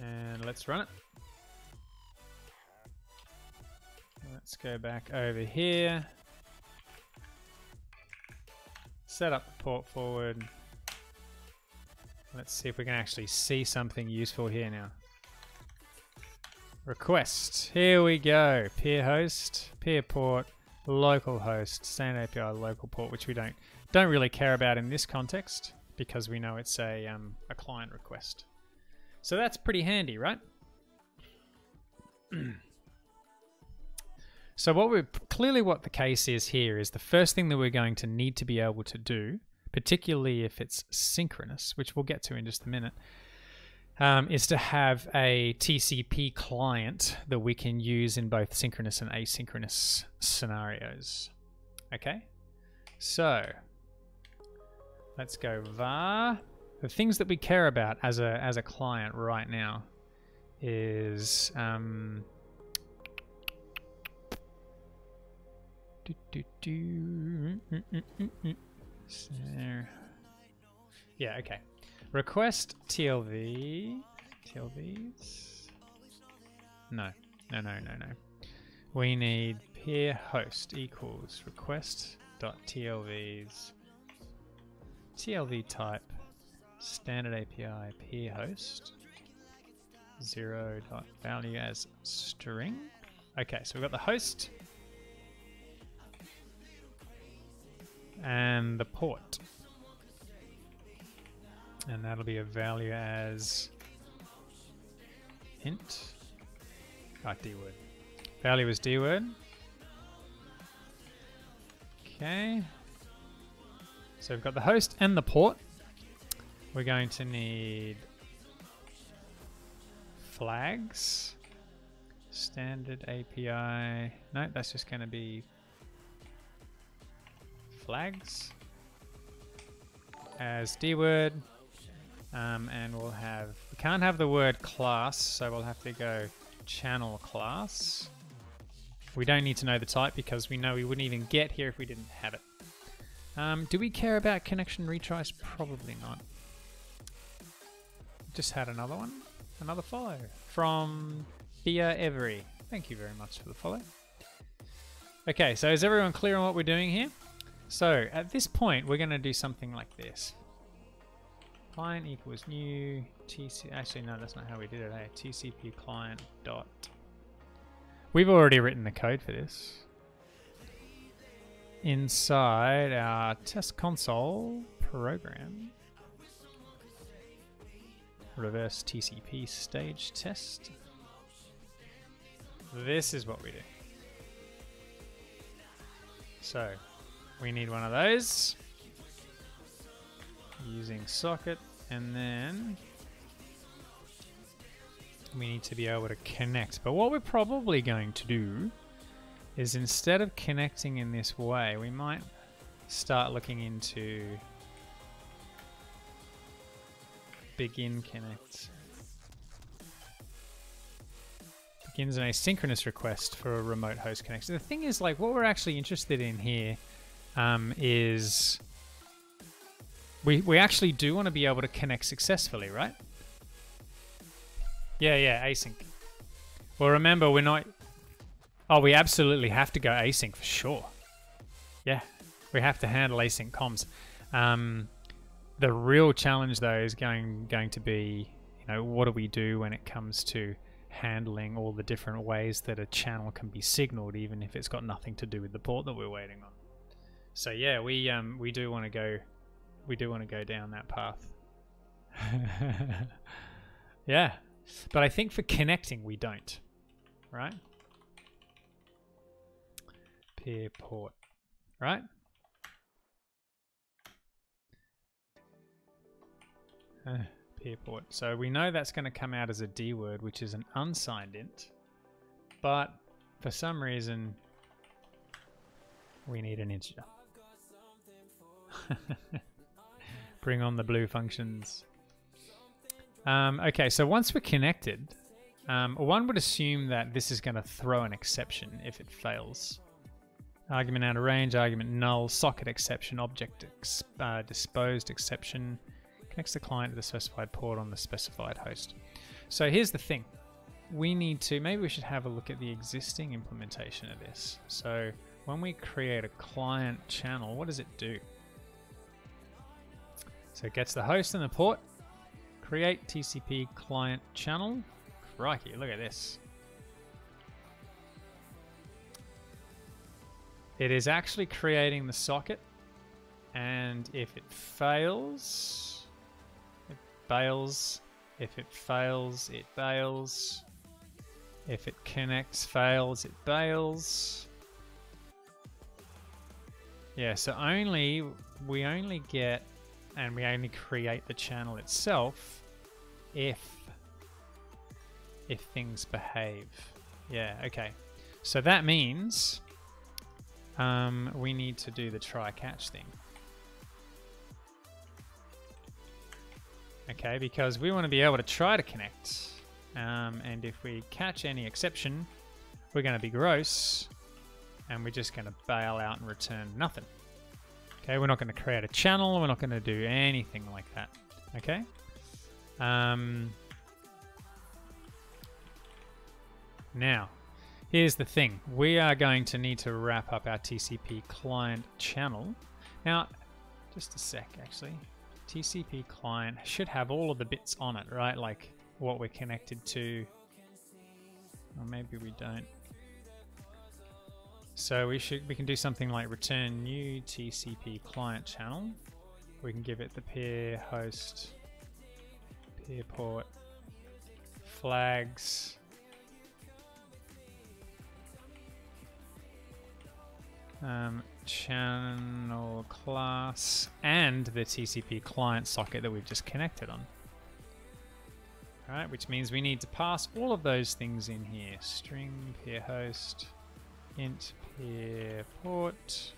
Speaker 1: And let's run it. Let's go back over here. Set up the port forward. Let's see if we can actually see something useful here now. Request. Here we go. Peer host, peer port, local host, standard API local port, which we don't really care about in this context because we know it's a client request. So that's pretty handy, right? So what the case is here is the first thing that we're going to need to be able to do, particularly if it's synchronous, which we'll get to in just a minute, is to have a TCP client that we can use in both synchronous and asynchronous scenarios. Okay, so let's go var. The things that we care about as a client right now is so, yeah, okay. Request TLVs. No. We need peer host equals request.tlvs TLV type standard API peer host 0.value as string. Okay, so we've got the host and the port, and that'll be a value as int. dword. Value is dword. Okay, so we've got the host and the port. We're going to need flags, standard API. No, that's just going to be flags as dword, and we can't have the word class, so we'll have to go channel class. We don't need to know the type because we know we wouldn't even get here if we didn't have it. Do we care about connection retries? Probably not. Just had another one. Another follow from Thea Every. Thank you very much for the follow. Okay, so is everyone clear on what we're doing here? So at this point, we're going to do something like this. Client equals new TC. Actually, no, that's not how we did it. Hey, TCP client dot. We've already written the code for this. Inside our test console program, reverse TCP stage test. This is what we do. So we need one of those using socket, and then we need to be able to connect. But what we're probably going to do is, instead of connecting in this way, we might start looking into begin connect. Begins an asynchronous request for a remote host connection. The thing is, like, what we're actually interested in here is we actually do want to be able to connect successfully, right? Yeah, async. Well, remember, we're not... Oh, we absolutely have to go async for sure. Yeah, we have to handle async comms. The real challenge, though, is going to be, you know, what do we do when it comes to handling all the different ways that a channel can be signaled, even if it's got nothing to do with the port that we're waiting on. So yeah, we do want to go down that path. Yeah, but I think for connecting we don't, right? Peer port, right? Peer port. So we know that's going to come out as a D word, which is an unsigned int, but for some reason we need an integer. Bring on the blue functions. Okay, so once we're connected, one would assume that this is going to throw an exception if it fails. Argument out of range, argument null, socket exception, object disposed exception, connects the client to the specified port on the specified host. So here's the thing. We need to, maybe we should have a look at the existing implementation of this. So when we create a client channel, what does it do? So it gets the host and the port, create TCP client channel. Crikey, look at this. It is actually creating the socket, and if it fails, it bails. If it fails, it bails. If it connects, fails, it bails. Yeah, so we only get, and we only create the channel itself if things behave. Yeah, okay. So that means we need to do the try catch thing. Okay, because we want to be able to try to connect. And if we catch any exception, we're going to be gross, and we're just going to bail out and return nothing. Okay, we're not going to create a channel, we're not going to do anything like that. Okay? Now, here's the thing. We are going to need to wrap up our TCP client channel. Now, just a sec actually. TCP client should have all of the bits on it, right? Like what we're connected to. Or maybe we don't. So we can do something like return new TCP client channel. We can give it the peer host, peer port, flags, channel class, and the TCP client socket that we've just connected on. Alright, which means we need to pass all of those things in here. String peer host, int peer port,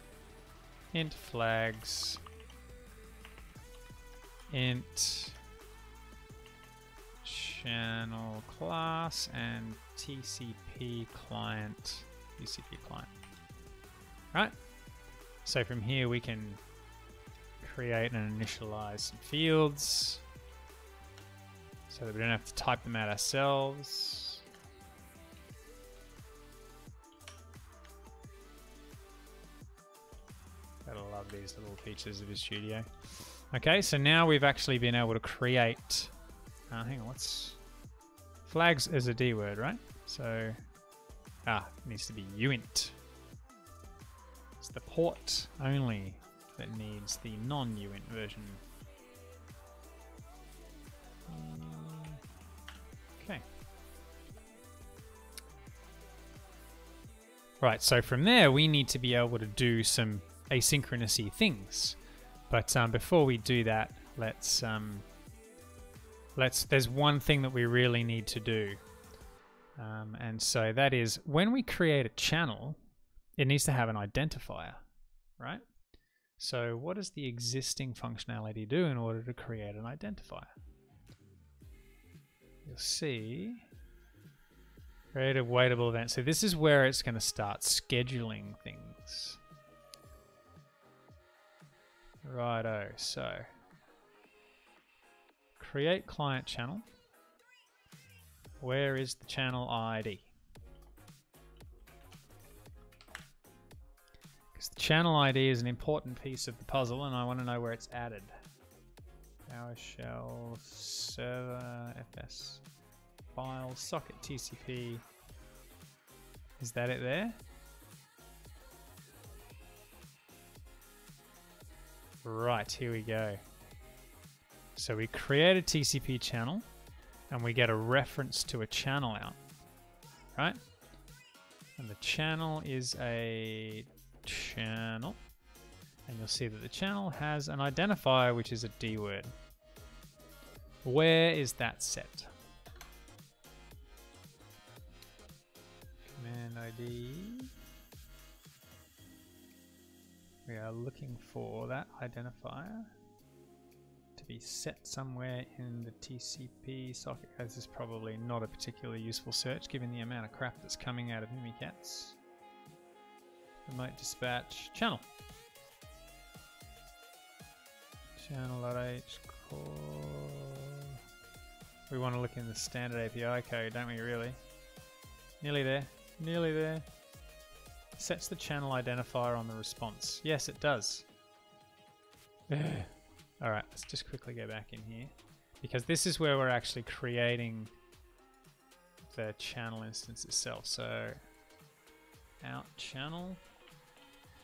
Speaker 1: int flags, int channel class, and TCP client. Right? So from here we can create and initialize some fields so that we don't have to type them out ourselves. Gotta love these little features of the studio. Okay, so now we've actually been able to create, hang on, what's flags as a D word, right? So, it needs to be uint. It's the port only that needs the non-uint version. Okay. Right, so from there we need to be able to do some asynchronousy things. But before we do that, there's one thing that we really need to do. And so that is when we create a channel, it needs to have an identifier, right? So what does the existing functionality do in order to create an identifier? You'll see create a waitable event. So this is where it's going to start scheduling things. Righto, so create client channel. Where is the channel ID? Because the channel ID is an important piece of the puzzle and I want to know where it's added. PowerShell server fs file socket TCP. Is that it there? Right, here we go. So we create a TCP channel and we get a reference to a channel out, right? And the channel is a channel. And you'll see that the channel has an identifier, which is a D word. Where is that set? Command ID. We are looking for that identifier to be set somewhere in the TCP socket. This is probably not a particularly useful search given the amount of crap that's coming out of Mimikatz. Remote dispatch channel. Channel.h core. We want to look in the standard API code, don't we really? Nearly there. Nearly there. Sets the channel identifier on the response. Yes, it does. Alright, let's just quickly go back in here. Because this is where we're actually creating the channel instance itself. So, out channel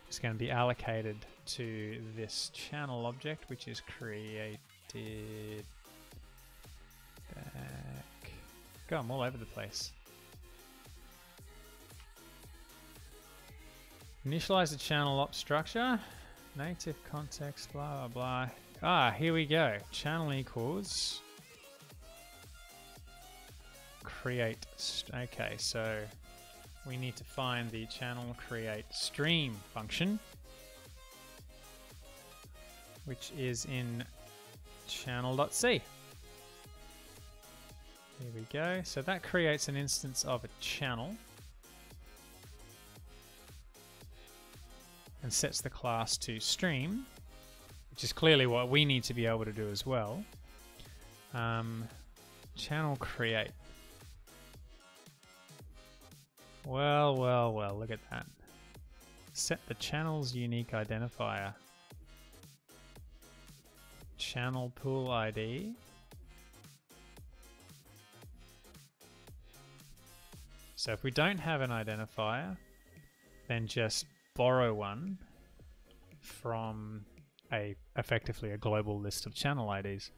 Speaker 1: is going to be allocated to this channel object, which is created back. God, I'm all over the place. Initialize the channel op structure, native context, blah, blah, blah. Here we go. Channel equals create. Okay, so we need to find the channel create stream function, which is in channel.c. Here we go. So that creates an instance of a channel and sets the class to stream, which is clearly what we need to be able to do as well. Channel create. Well, look at that. Set the channel's unique identifier. Channel pool ID. So if we don't have an identifier, then just borrow one from effectively a global list of channel IDs.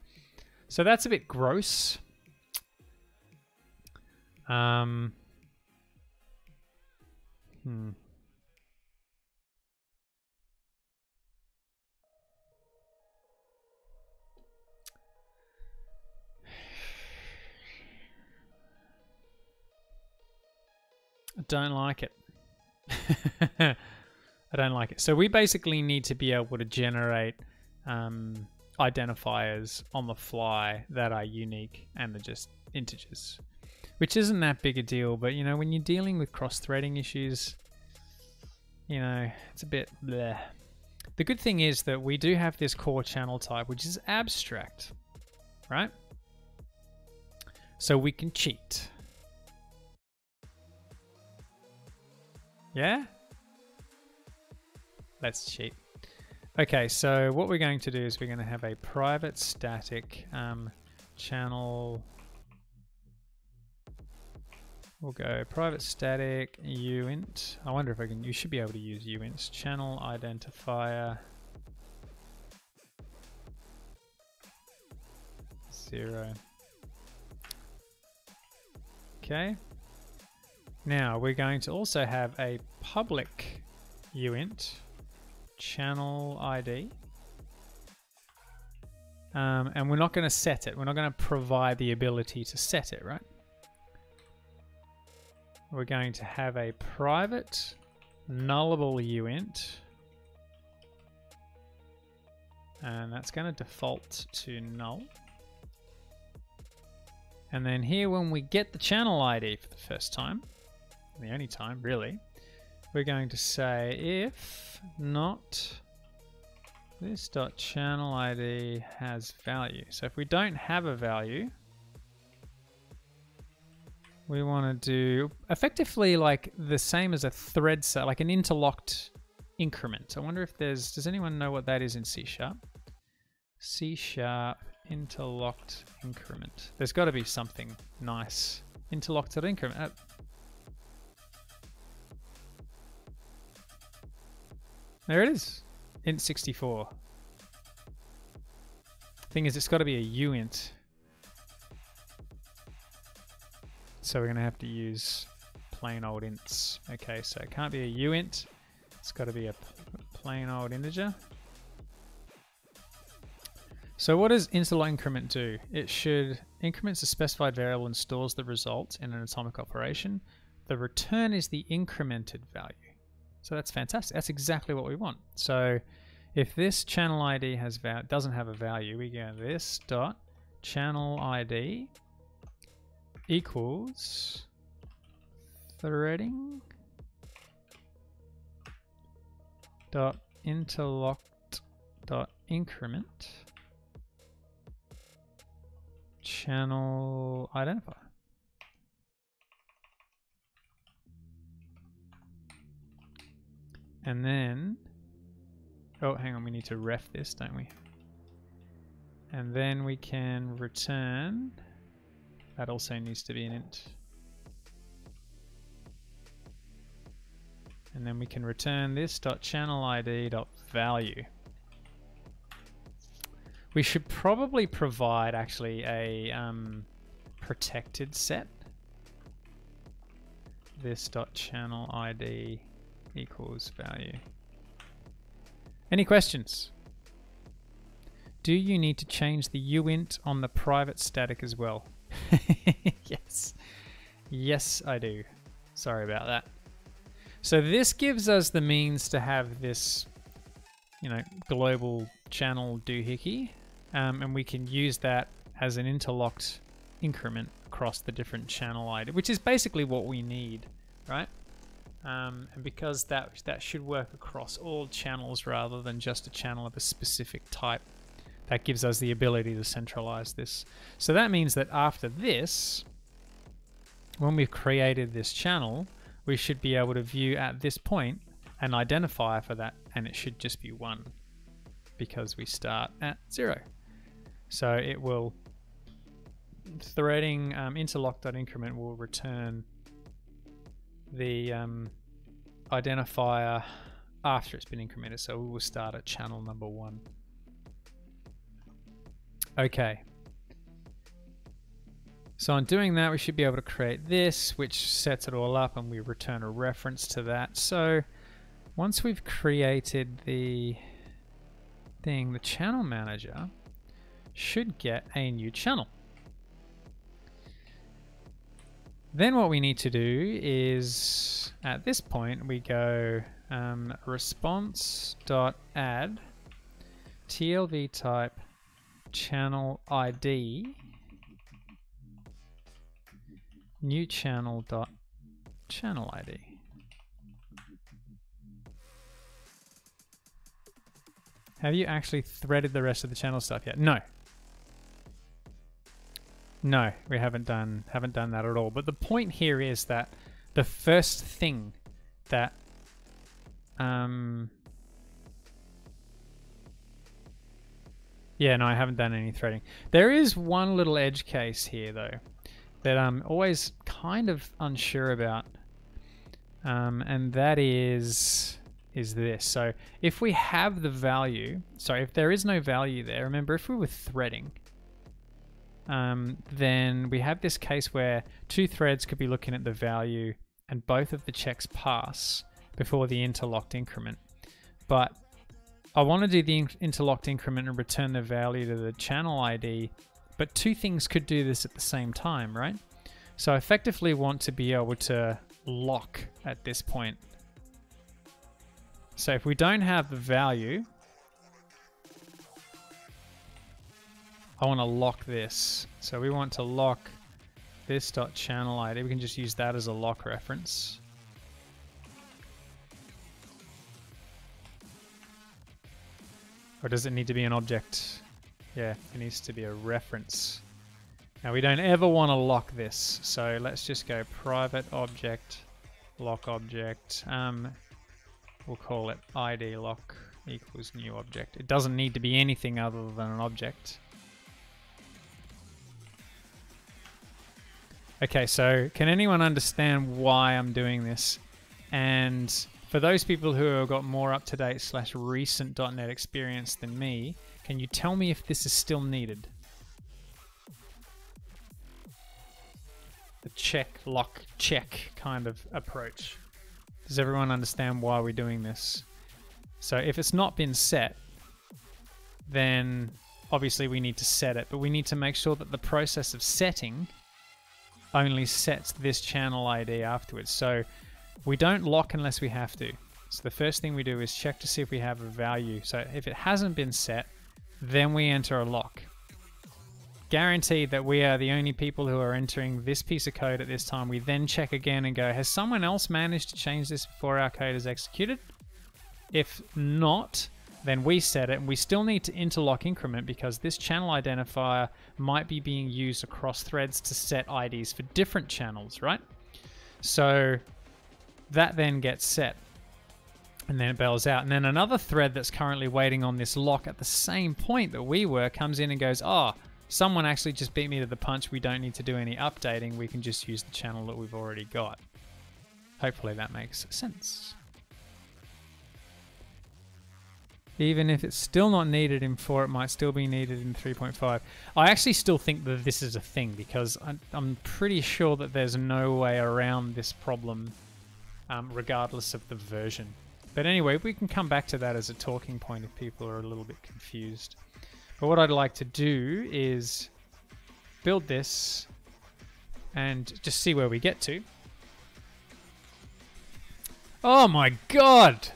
Speaker 1: So that's a bit gross. I don't like it. I don't like it. So we basically need to be able to generate identifiers on the fly that are unique and are just integers, which isn't that big a deal. But you know, when you're dealing with cross-threading issues, you know, it's a bit bleh. The good thing is that we do have this core channel type, which is abstract, right? So we can cheat. Yeah? Let's cheat. Okay, so what we're going to do is we're going to have a private static channel. We'll go private static uint. I wonder if I can, you should be able to use uints. Channel identifier 0. Okay. Now we're going to also have a public uint channel ID. And we're not going to set it. We're not going to provide the ability to set it, right? We're going to have a private nullable uint. And that's going to default to null. And then here when we get the channel ID for the first time, the only time really, we're going to say if not this dot channel ID has value. So if we don't have a value, we want to do effectively like the same as a thread set, like an interlocked increment. I wonder if does anyone know what that is in C#? C# interlocked increment. There's got to be something nice. Interlocked increment. There it is. Int 64. Thing is, it's got to be a uint. So we're going to have to use plain old ints. Okay, so it can't be a uint. It's got to be a plain old integer. So what does interlock increment do? It should increments a specified variable and stores the result in an atomic operation. The return is the incremented value. So that's fantastic. That's exactly what we want. So if this channel ID doesn't have a value, we go this dot channel ID equals threading dot interlocked dot increment channel identifier. And then, oh, hang on, we need to ref this, don't we? And then we can return, that also needs to be an int. And then we can return this dot channel ID dot value. We should probably provide actually a protected set. This dot channel ID equals value. Any questions? Do you need to change the uint on the private static as well? Yes. Yes, I do. Sorry about that. So this gives us the means to have this, global channel doohickey, and we can use that as an interlocked increment across the different channel ID, which is basically what we need, right? And because that should work across all channels rather than just a channel of a specific type, that gives us the ability to centralize this. So that means that after this, when we've created this channel, we should be able to view at this point an identifier for that, and it should just be 1 because we start at 0. So it will, threading interlock.increment will return the identifier after it's been incremented. So we will start at channel number 1. Okay. So on doing that, we should be able to create this, which sets it all up, and we return a reference to that. So once we've created the thing, the channel manager should get a new channel. Then what we need to do is, at this point, we go response.add TLV type channel ID new channel dot channel ID. Have you actually threaded the rest of the channel stuff yet? No. No, we haven't done that at all. But the point here is that the first thing that yeah, no, I haven't done any threading. There is one little edge case here though that I'm always kind of unsure about. And that is this. So if we have the value, sorry, if there is no value there, remember if we were threading, then we have this case where two threads could be looking at the value and both of the checks pass before the interlocked increment. But I want to do the interlocked increment and return the value to the channel ID, but two things could do this at the same time, right? So I effectively want to be able to lock at this point. So if we don't have the value, I want to lock this. So we want to lock this .channel ID. We can just use that as a lock reference. Or does it need to be an object? Yeah, it needs to be a reference. Now we don't ever want to lock this, so let's just go private object, lock object. We'll call it ID lock equals new object. It doesn't need to be anything other than an object. Okay, so can anyone understand why I'm doing this? And for those people who have got more up-to-date / recent .NET experience than me, can you tell me if this is still needed? The check, lock, check kind of approach. Does everyone understand why we're doing this? So if it's not been set, then obviously we need to set it, but we need to make sure that the process of setting only sets this channel ID afterwards. So we don't lock unless we have to. So the first thing we do is check to see if we have a value. So if it hasn't been set, then we enter a lock. Guaranteed that we are the only people who are entering this piece of code at this time. We then check again and go, has someone else managed to change this before our code is executed? If not, then we set it, and we still need to interlock increment because this channel identifier might be being used across threads to set IDs for different channels, right? So that then gets set, and then it bells out. And then another thread that's currently waiting on this lock at the same point that we were comes in and goes, oh, someone actually just beat me to the punch. We don't need to do any updating. We can just use the channel that we've already got. Hopefully that makes sense. Even if it's still not needed in 4, it might still be needed in 3.5. I actually still think that this is a thing because I'm pretty sure that there's no way around this problem regardless of the version. But anyway, we can come back to that as a talking point if people are a little bit confused. But what I'd like to do is build this and just see where we get to. Oh my god!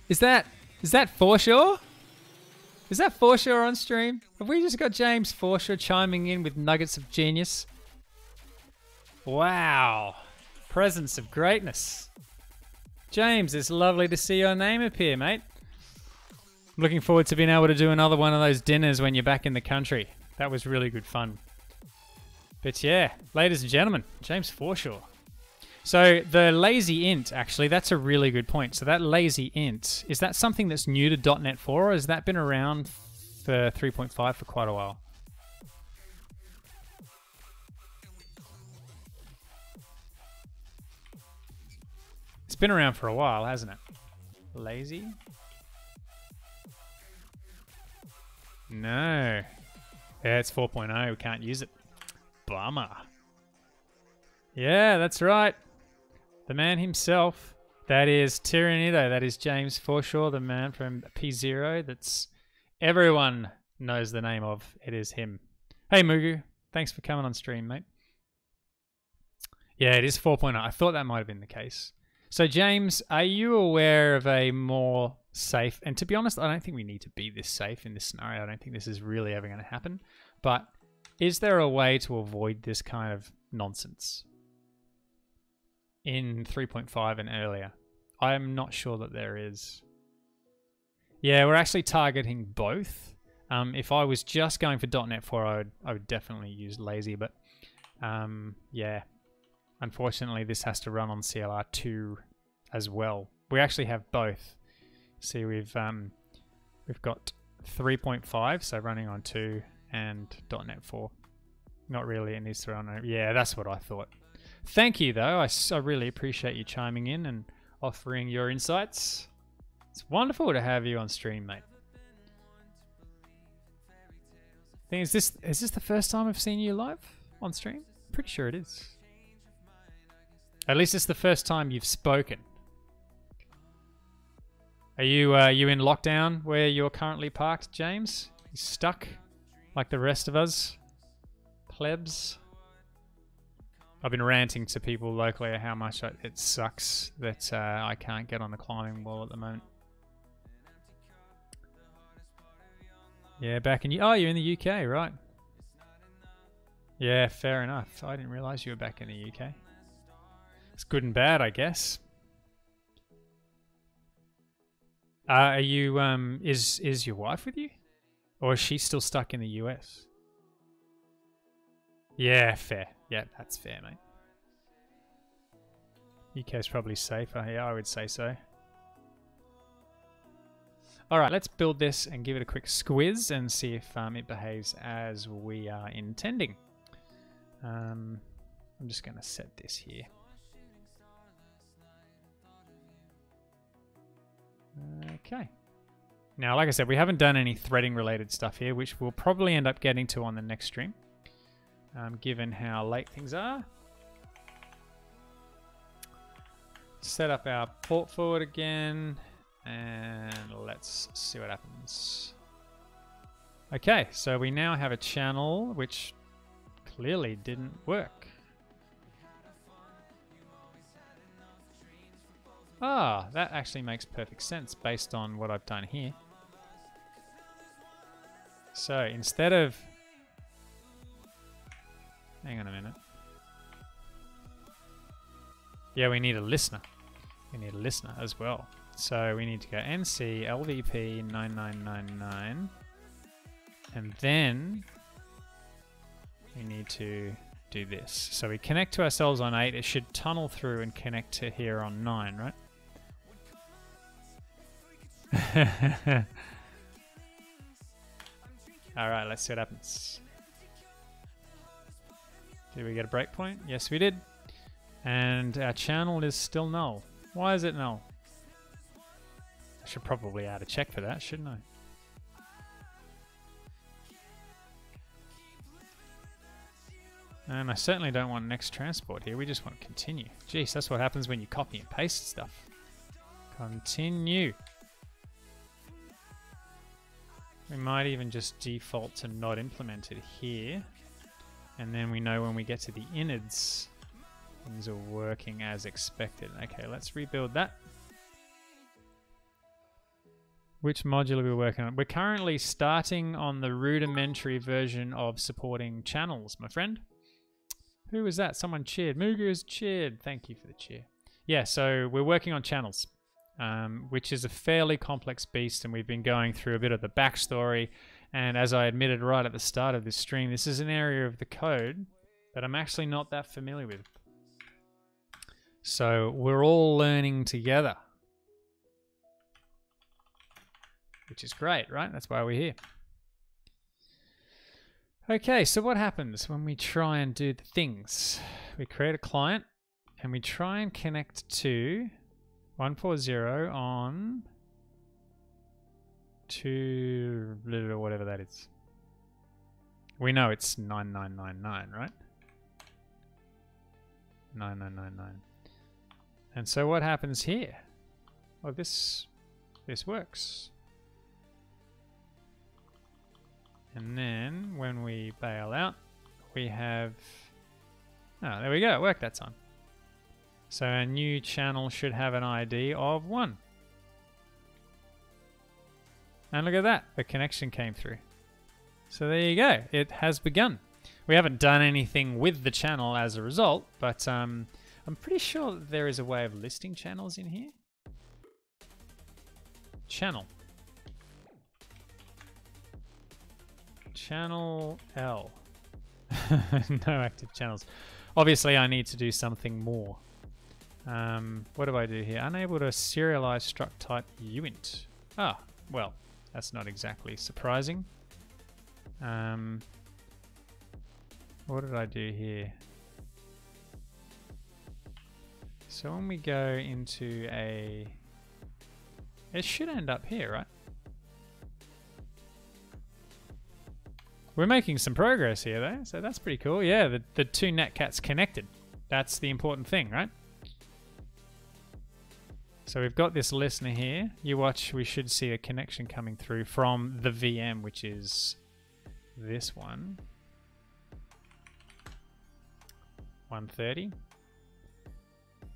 Speaker 1: Is that Forshaw? Is that Forshaw on stream? Have we just got James Forshaw chiming in with nuggets of genius? Wow. Presence of greatness. James, it's lovely to see your name appear, mate. Looking forward to being able to do another one of those dinners when you're back in the country. That was really good fun. But yeah, ladies and gentlemen, James Forshaw. So the lazy int, actually, that's a really good point. So that lazy int, is that something that's new to .NET 4 or has that been around for 3.5 for quite a while? It's been around for a while, hasn't it? Lazy? No. Yeah, it's 4.0. We can't use it. Bummer. Yeah, that's right. The man himself. That is Tyranido. That is James Forshaw, the man from P0. That's everyone knows the name of. It is him. Hey, Mugu. Thanks for coming on stream, mate. Yeah, it is 4.0. I thought that might have been the case. So, James, are you aware of a more safe, and to be honest, I don't think we need to be this safe in this scenario. I don't think this is really ever going to happen. But is there a way to avoid this kind of nonsense in 3.5 and earlier? I'm not sure that there is. Yeah, we're actually targeting both. If I was just going for .NET 4, I would definitely use lazy, but yeah, unfortunately this has to run on CLR 2 as well. We actually have both. See, we've got 3.5, so running on 2, and .NET 4. Not really, it needs to run on... Yeah, that's what I thought. Thank you, though. I really appreciate you chiming in and offering your insights. It's wonderful to have you on stream, mate. Is this the first time I've seen you live on stream? Pretty sure it is. At least it's the first time you've spoken. Are you in lockdown where you're currently parked, James? You stuck like the rest of us plebs? I've been ranting to people locally how much it sucks that I can't get on the climbing wall at the moment. Yeah, back in... Oh, you're in the UK, right? Yeah, fair enough. I didn't realise you were back in the UK. It's good and bad, I guess. Are you... Is your wife with you? Or is she still stuck in the US? Yeah, fair. Yeah, that's fair, mate. UK's probably safer. Yeah, I would say so. Alright, let's build this and give it a quick squiz and see if it behaves as we are intending. I'm just going to set this here. Okay. Now, like I said, we haven't done any threading related stuff here, which we'll probably end up getting to on the next stream, given how late things are. Set up our port forward again, and let's see what happens. Okay, so we now have a channel which clearly didn't work. Ah, that actually makes perfect sense based on what I've done here. So instead of... Hang on a minute. Yeah, we need a listener. We need a listener as well. So we need to go NC LVP 9999. And then we need to do this. So we connect to ourselves on 8. It should tunnel through and connect to here on 9, right? Alright, let's see what happens. Did we get a breakpoint? Yes, we did. And our channel is still null. Why is it null? I should probably add a check for that, shouldn't I? And I certainly don't want next transport here. We just want continue. Jeez, that's what happens when you copy and paste stuff. Continue. We might even just default to not implemented here. And then we know when we get to the innards, things are working as expected. Okay, let's rebuild that. Which module are we working on? We're currently starting on the rudimentary version of supporting channels, my friend. Who was that? Someone cheered. Mugu's cheered. Thank you for the cheer. Yeah, so we're working on channels, which is a fairly complex beast, and we've been going through a bit of the backstory. And as I admitted right at the start of this stream, this is an area of the code that I'm actually not that familiar with. So we're all learning together, which is great, right? That's why we're here. Okay, so what happens when we try and do the things? We create a client and we try and connect to 140 on to whatever that is. We know it's 9999, right? 9999. And so what happens here? Well, this works. And then when we bail out, we have... Oh, there we go. It worked that time. So our new channel should have an ID of 1. And look at that. The connection came through. So there you go. It has begun. We haven't done anything with the channel as a result, but I'm pretty sure that there is a way of listing channels in here. Channel. channel L. No active channels. Obviously, I need to do something more. What do I do here? Unable to serialize struct type uint. Ah, well, that's not exactly surprising. What did I do here? So when we go into a... It should end up here, right? We're making some progress here, though, so that's pretty cool. Yeah, the two netcats connected. That's the important thing, right? So we've got this listener here. You watch, we should see a connection coming through from the VM, which is this one. 130.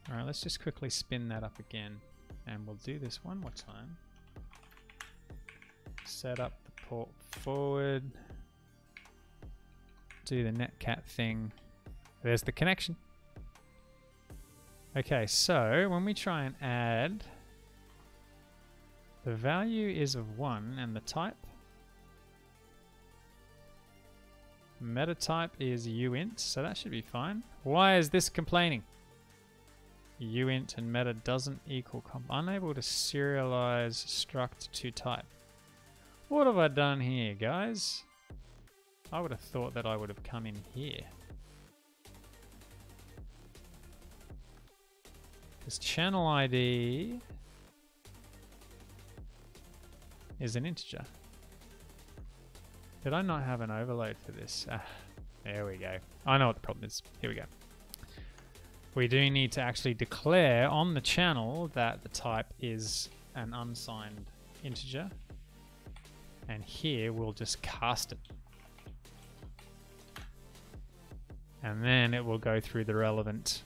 Speaker 1: All right, let's just quickly spin that up again. And we'll do this one more time. Set up the port forward. Do the netcat thing. There's the connection. Okay, so when we try and add, the value is of 1 and the type. Meta type is uint, so that should be fine. Why is this complaining? Uint and meta doesn't equal unable to serialize struct to type. What have I done here, guys? I would have thought that I would have come in here. This channel ID is an integer. Did I not have an overload for this? Ah, there we go. I know what the problem is. Here we go. We do need to actually declare on the channel that the type is an unsigned integer. And here we'll just cast it. And then it will go through the relevant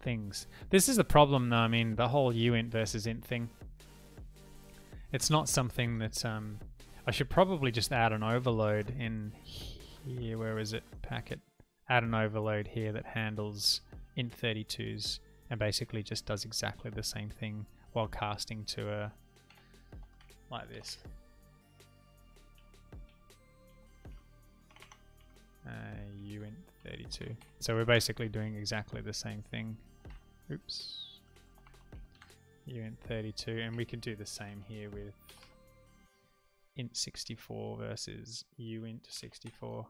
Speaker 1: things. This is the problem though, I mean, the whole uint versus int thing. It's not something that, I should probably just add an overload in here. Where is it? Packet. Add an overload here that handles int32s and basically just does exactly the same thing while casting to a, like this. uint32. So we're basically doing exactly the same thing. Oops. uint32, and we could do the same here with int64 versus uint64.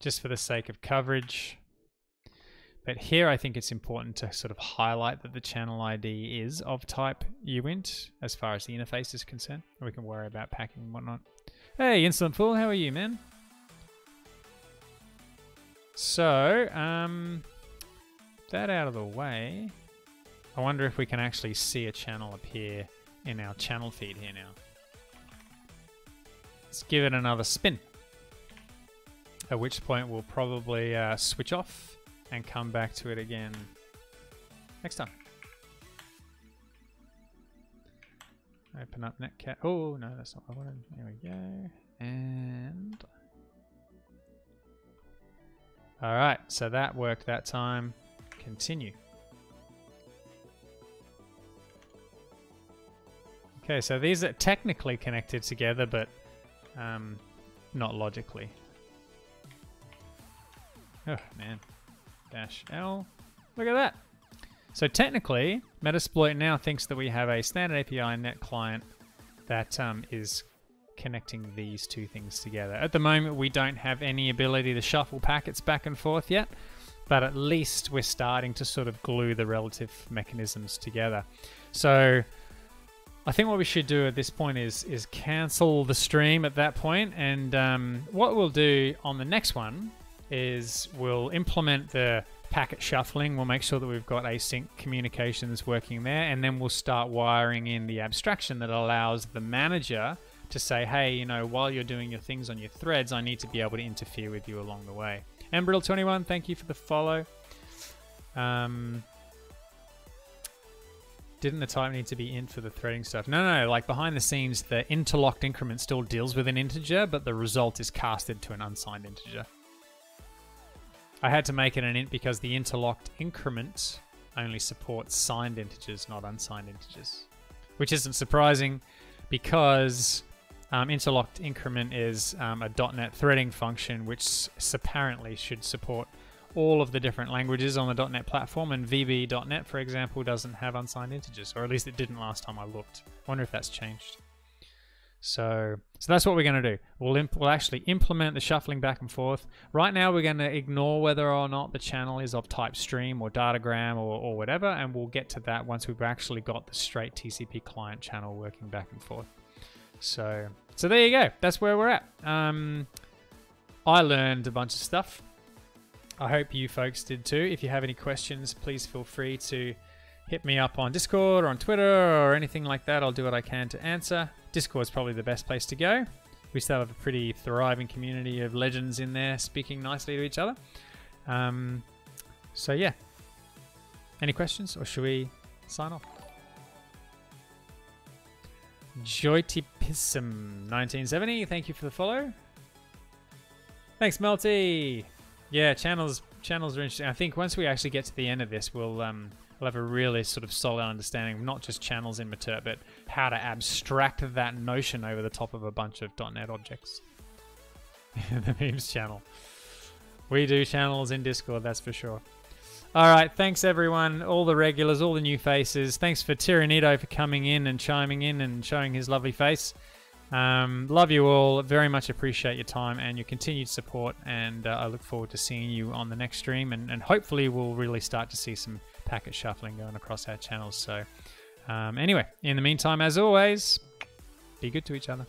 Speaker 1: Just for the sake of coverage. But here I think it's important to sort of highlight that the channel ID is of type uint as far as the interface is concerned. We can worry about packing and whatnot. Hey, Insolent Fool, how are you, man? So, that out of the way, I wonder if we can actually see a channel appear in our channel feed here now. Let's give it another spin. At which point we'll probably switch off and come back to it again next time. Open up netcat. Oh, no, that's not what I wanted. There we go. And... Alright, so that worked that time. Continue. Okay, so these are technically connected together, but not logically. Oh, man. Dash L. Look at that. So technically, Metasploit now thinks that we have a standard API net client that is connecting these two things together. At the moment, we don't have any ability to shuffle packets back and forth yet, but at least we're starting to sort of glue the relative mechanisms together. So I think what we should do at this point is cancel the stream at that point, and what we'll do on the next one is we'll implement the packet shuffling. We'll make sure that we've got async communications working there, and then we'll start wiring in the abstraction that allows the manager to say, hey, you know, while you're doing your things on your threads, I need to be able to interfere with you along the way. Embril21, thank you for the follow. Didn't the type need to be int for the threading stuff? No, like behind the scenes, the interlocked increment still deals with an integer, but the result is casted to an unsigned integer. I had to make it an int because the interlocked increment only supports signed integers, not unsigned integers. Which isn't surprising because Interlocked increment is a .NET threading function which apparently should support all of the different languages on the .NET platform, and VB.NET, for example, doesn't have unsigned integers, or at least it didn't last time I looked. Wonder if that's changed. So that's what we're going to do. We'll actually implement the shuffling back and forth. Right now, we're going to ignore whether or not the channel is of type stream or datagram or whatever, and we'll get to that once we've actually got the straight TCP client channel working back and forth. So there you go. That's where we're at. I learned a bunch of stuff. I hope you folks did too. If you have any questions, please feel free to hit me up on Discord or on Twitter or anything like that. I'll do what I can to answer. Discord's probably the best place to go. We still have a pretty thriving community of legends in there speaking nicely to each other. So yeah. Any questions, or should we sign off? Joytipism 1970, thank you for the follow. Thanks, Melty. Yeah, channels are interesting. I think once we actually get to the end of this, we'll have a really sort of solid understanding of not just channels in Meter, but how to abstract that notion over the top of a bunch of .NET objects. The memes channel. We do channels in Discord, that's for sure. All right, thanks everyone, all the regulars, all the new faces. Thanks for Tyranido for coming in and chiming in and showing his lovely face. Love you all, very much appreciate your time and your continued support, and I look forward to seeing you on the next stream, and hopefully we'll really start to see some packet shuffling going across our channels. So anyway, in the meantime, as always, be good to each other.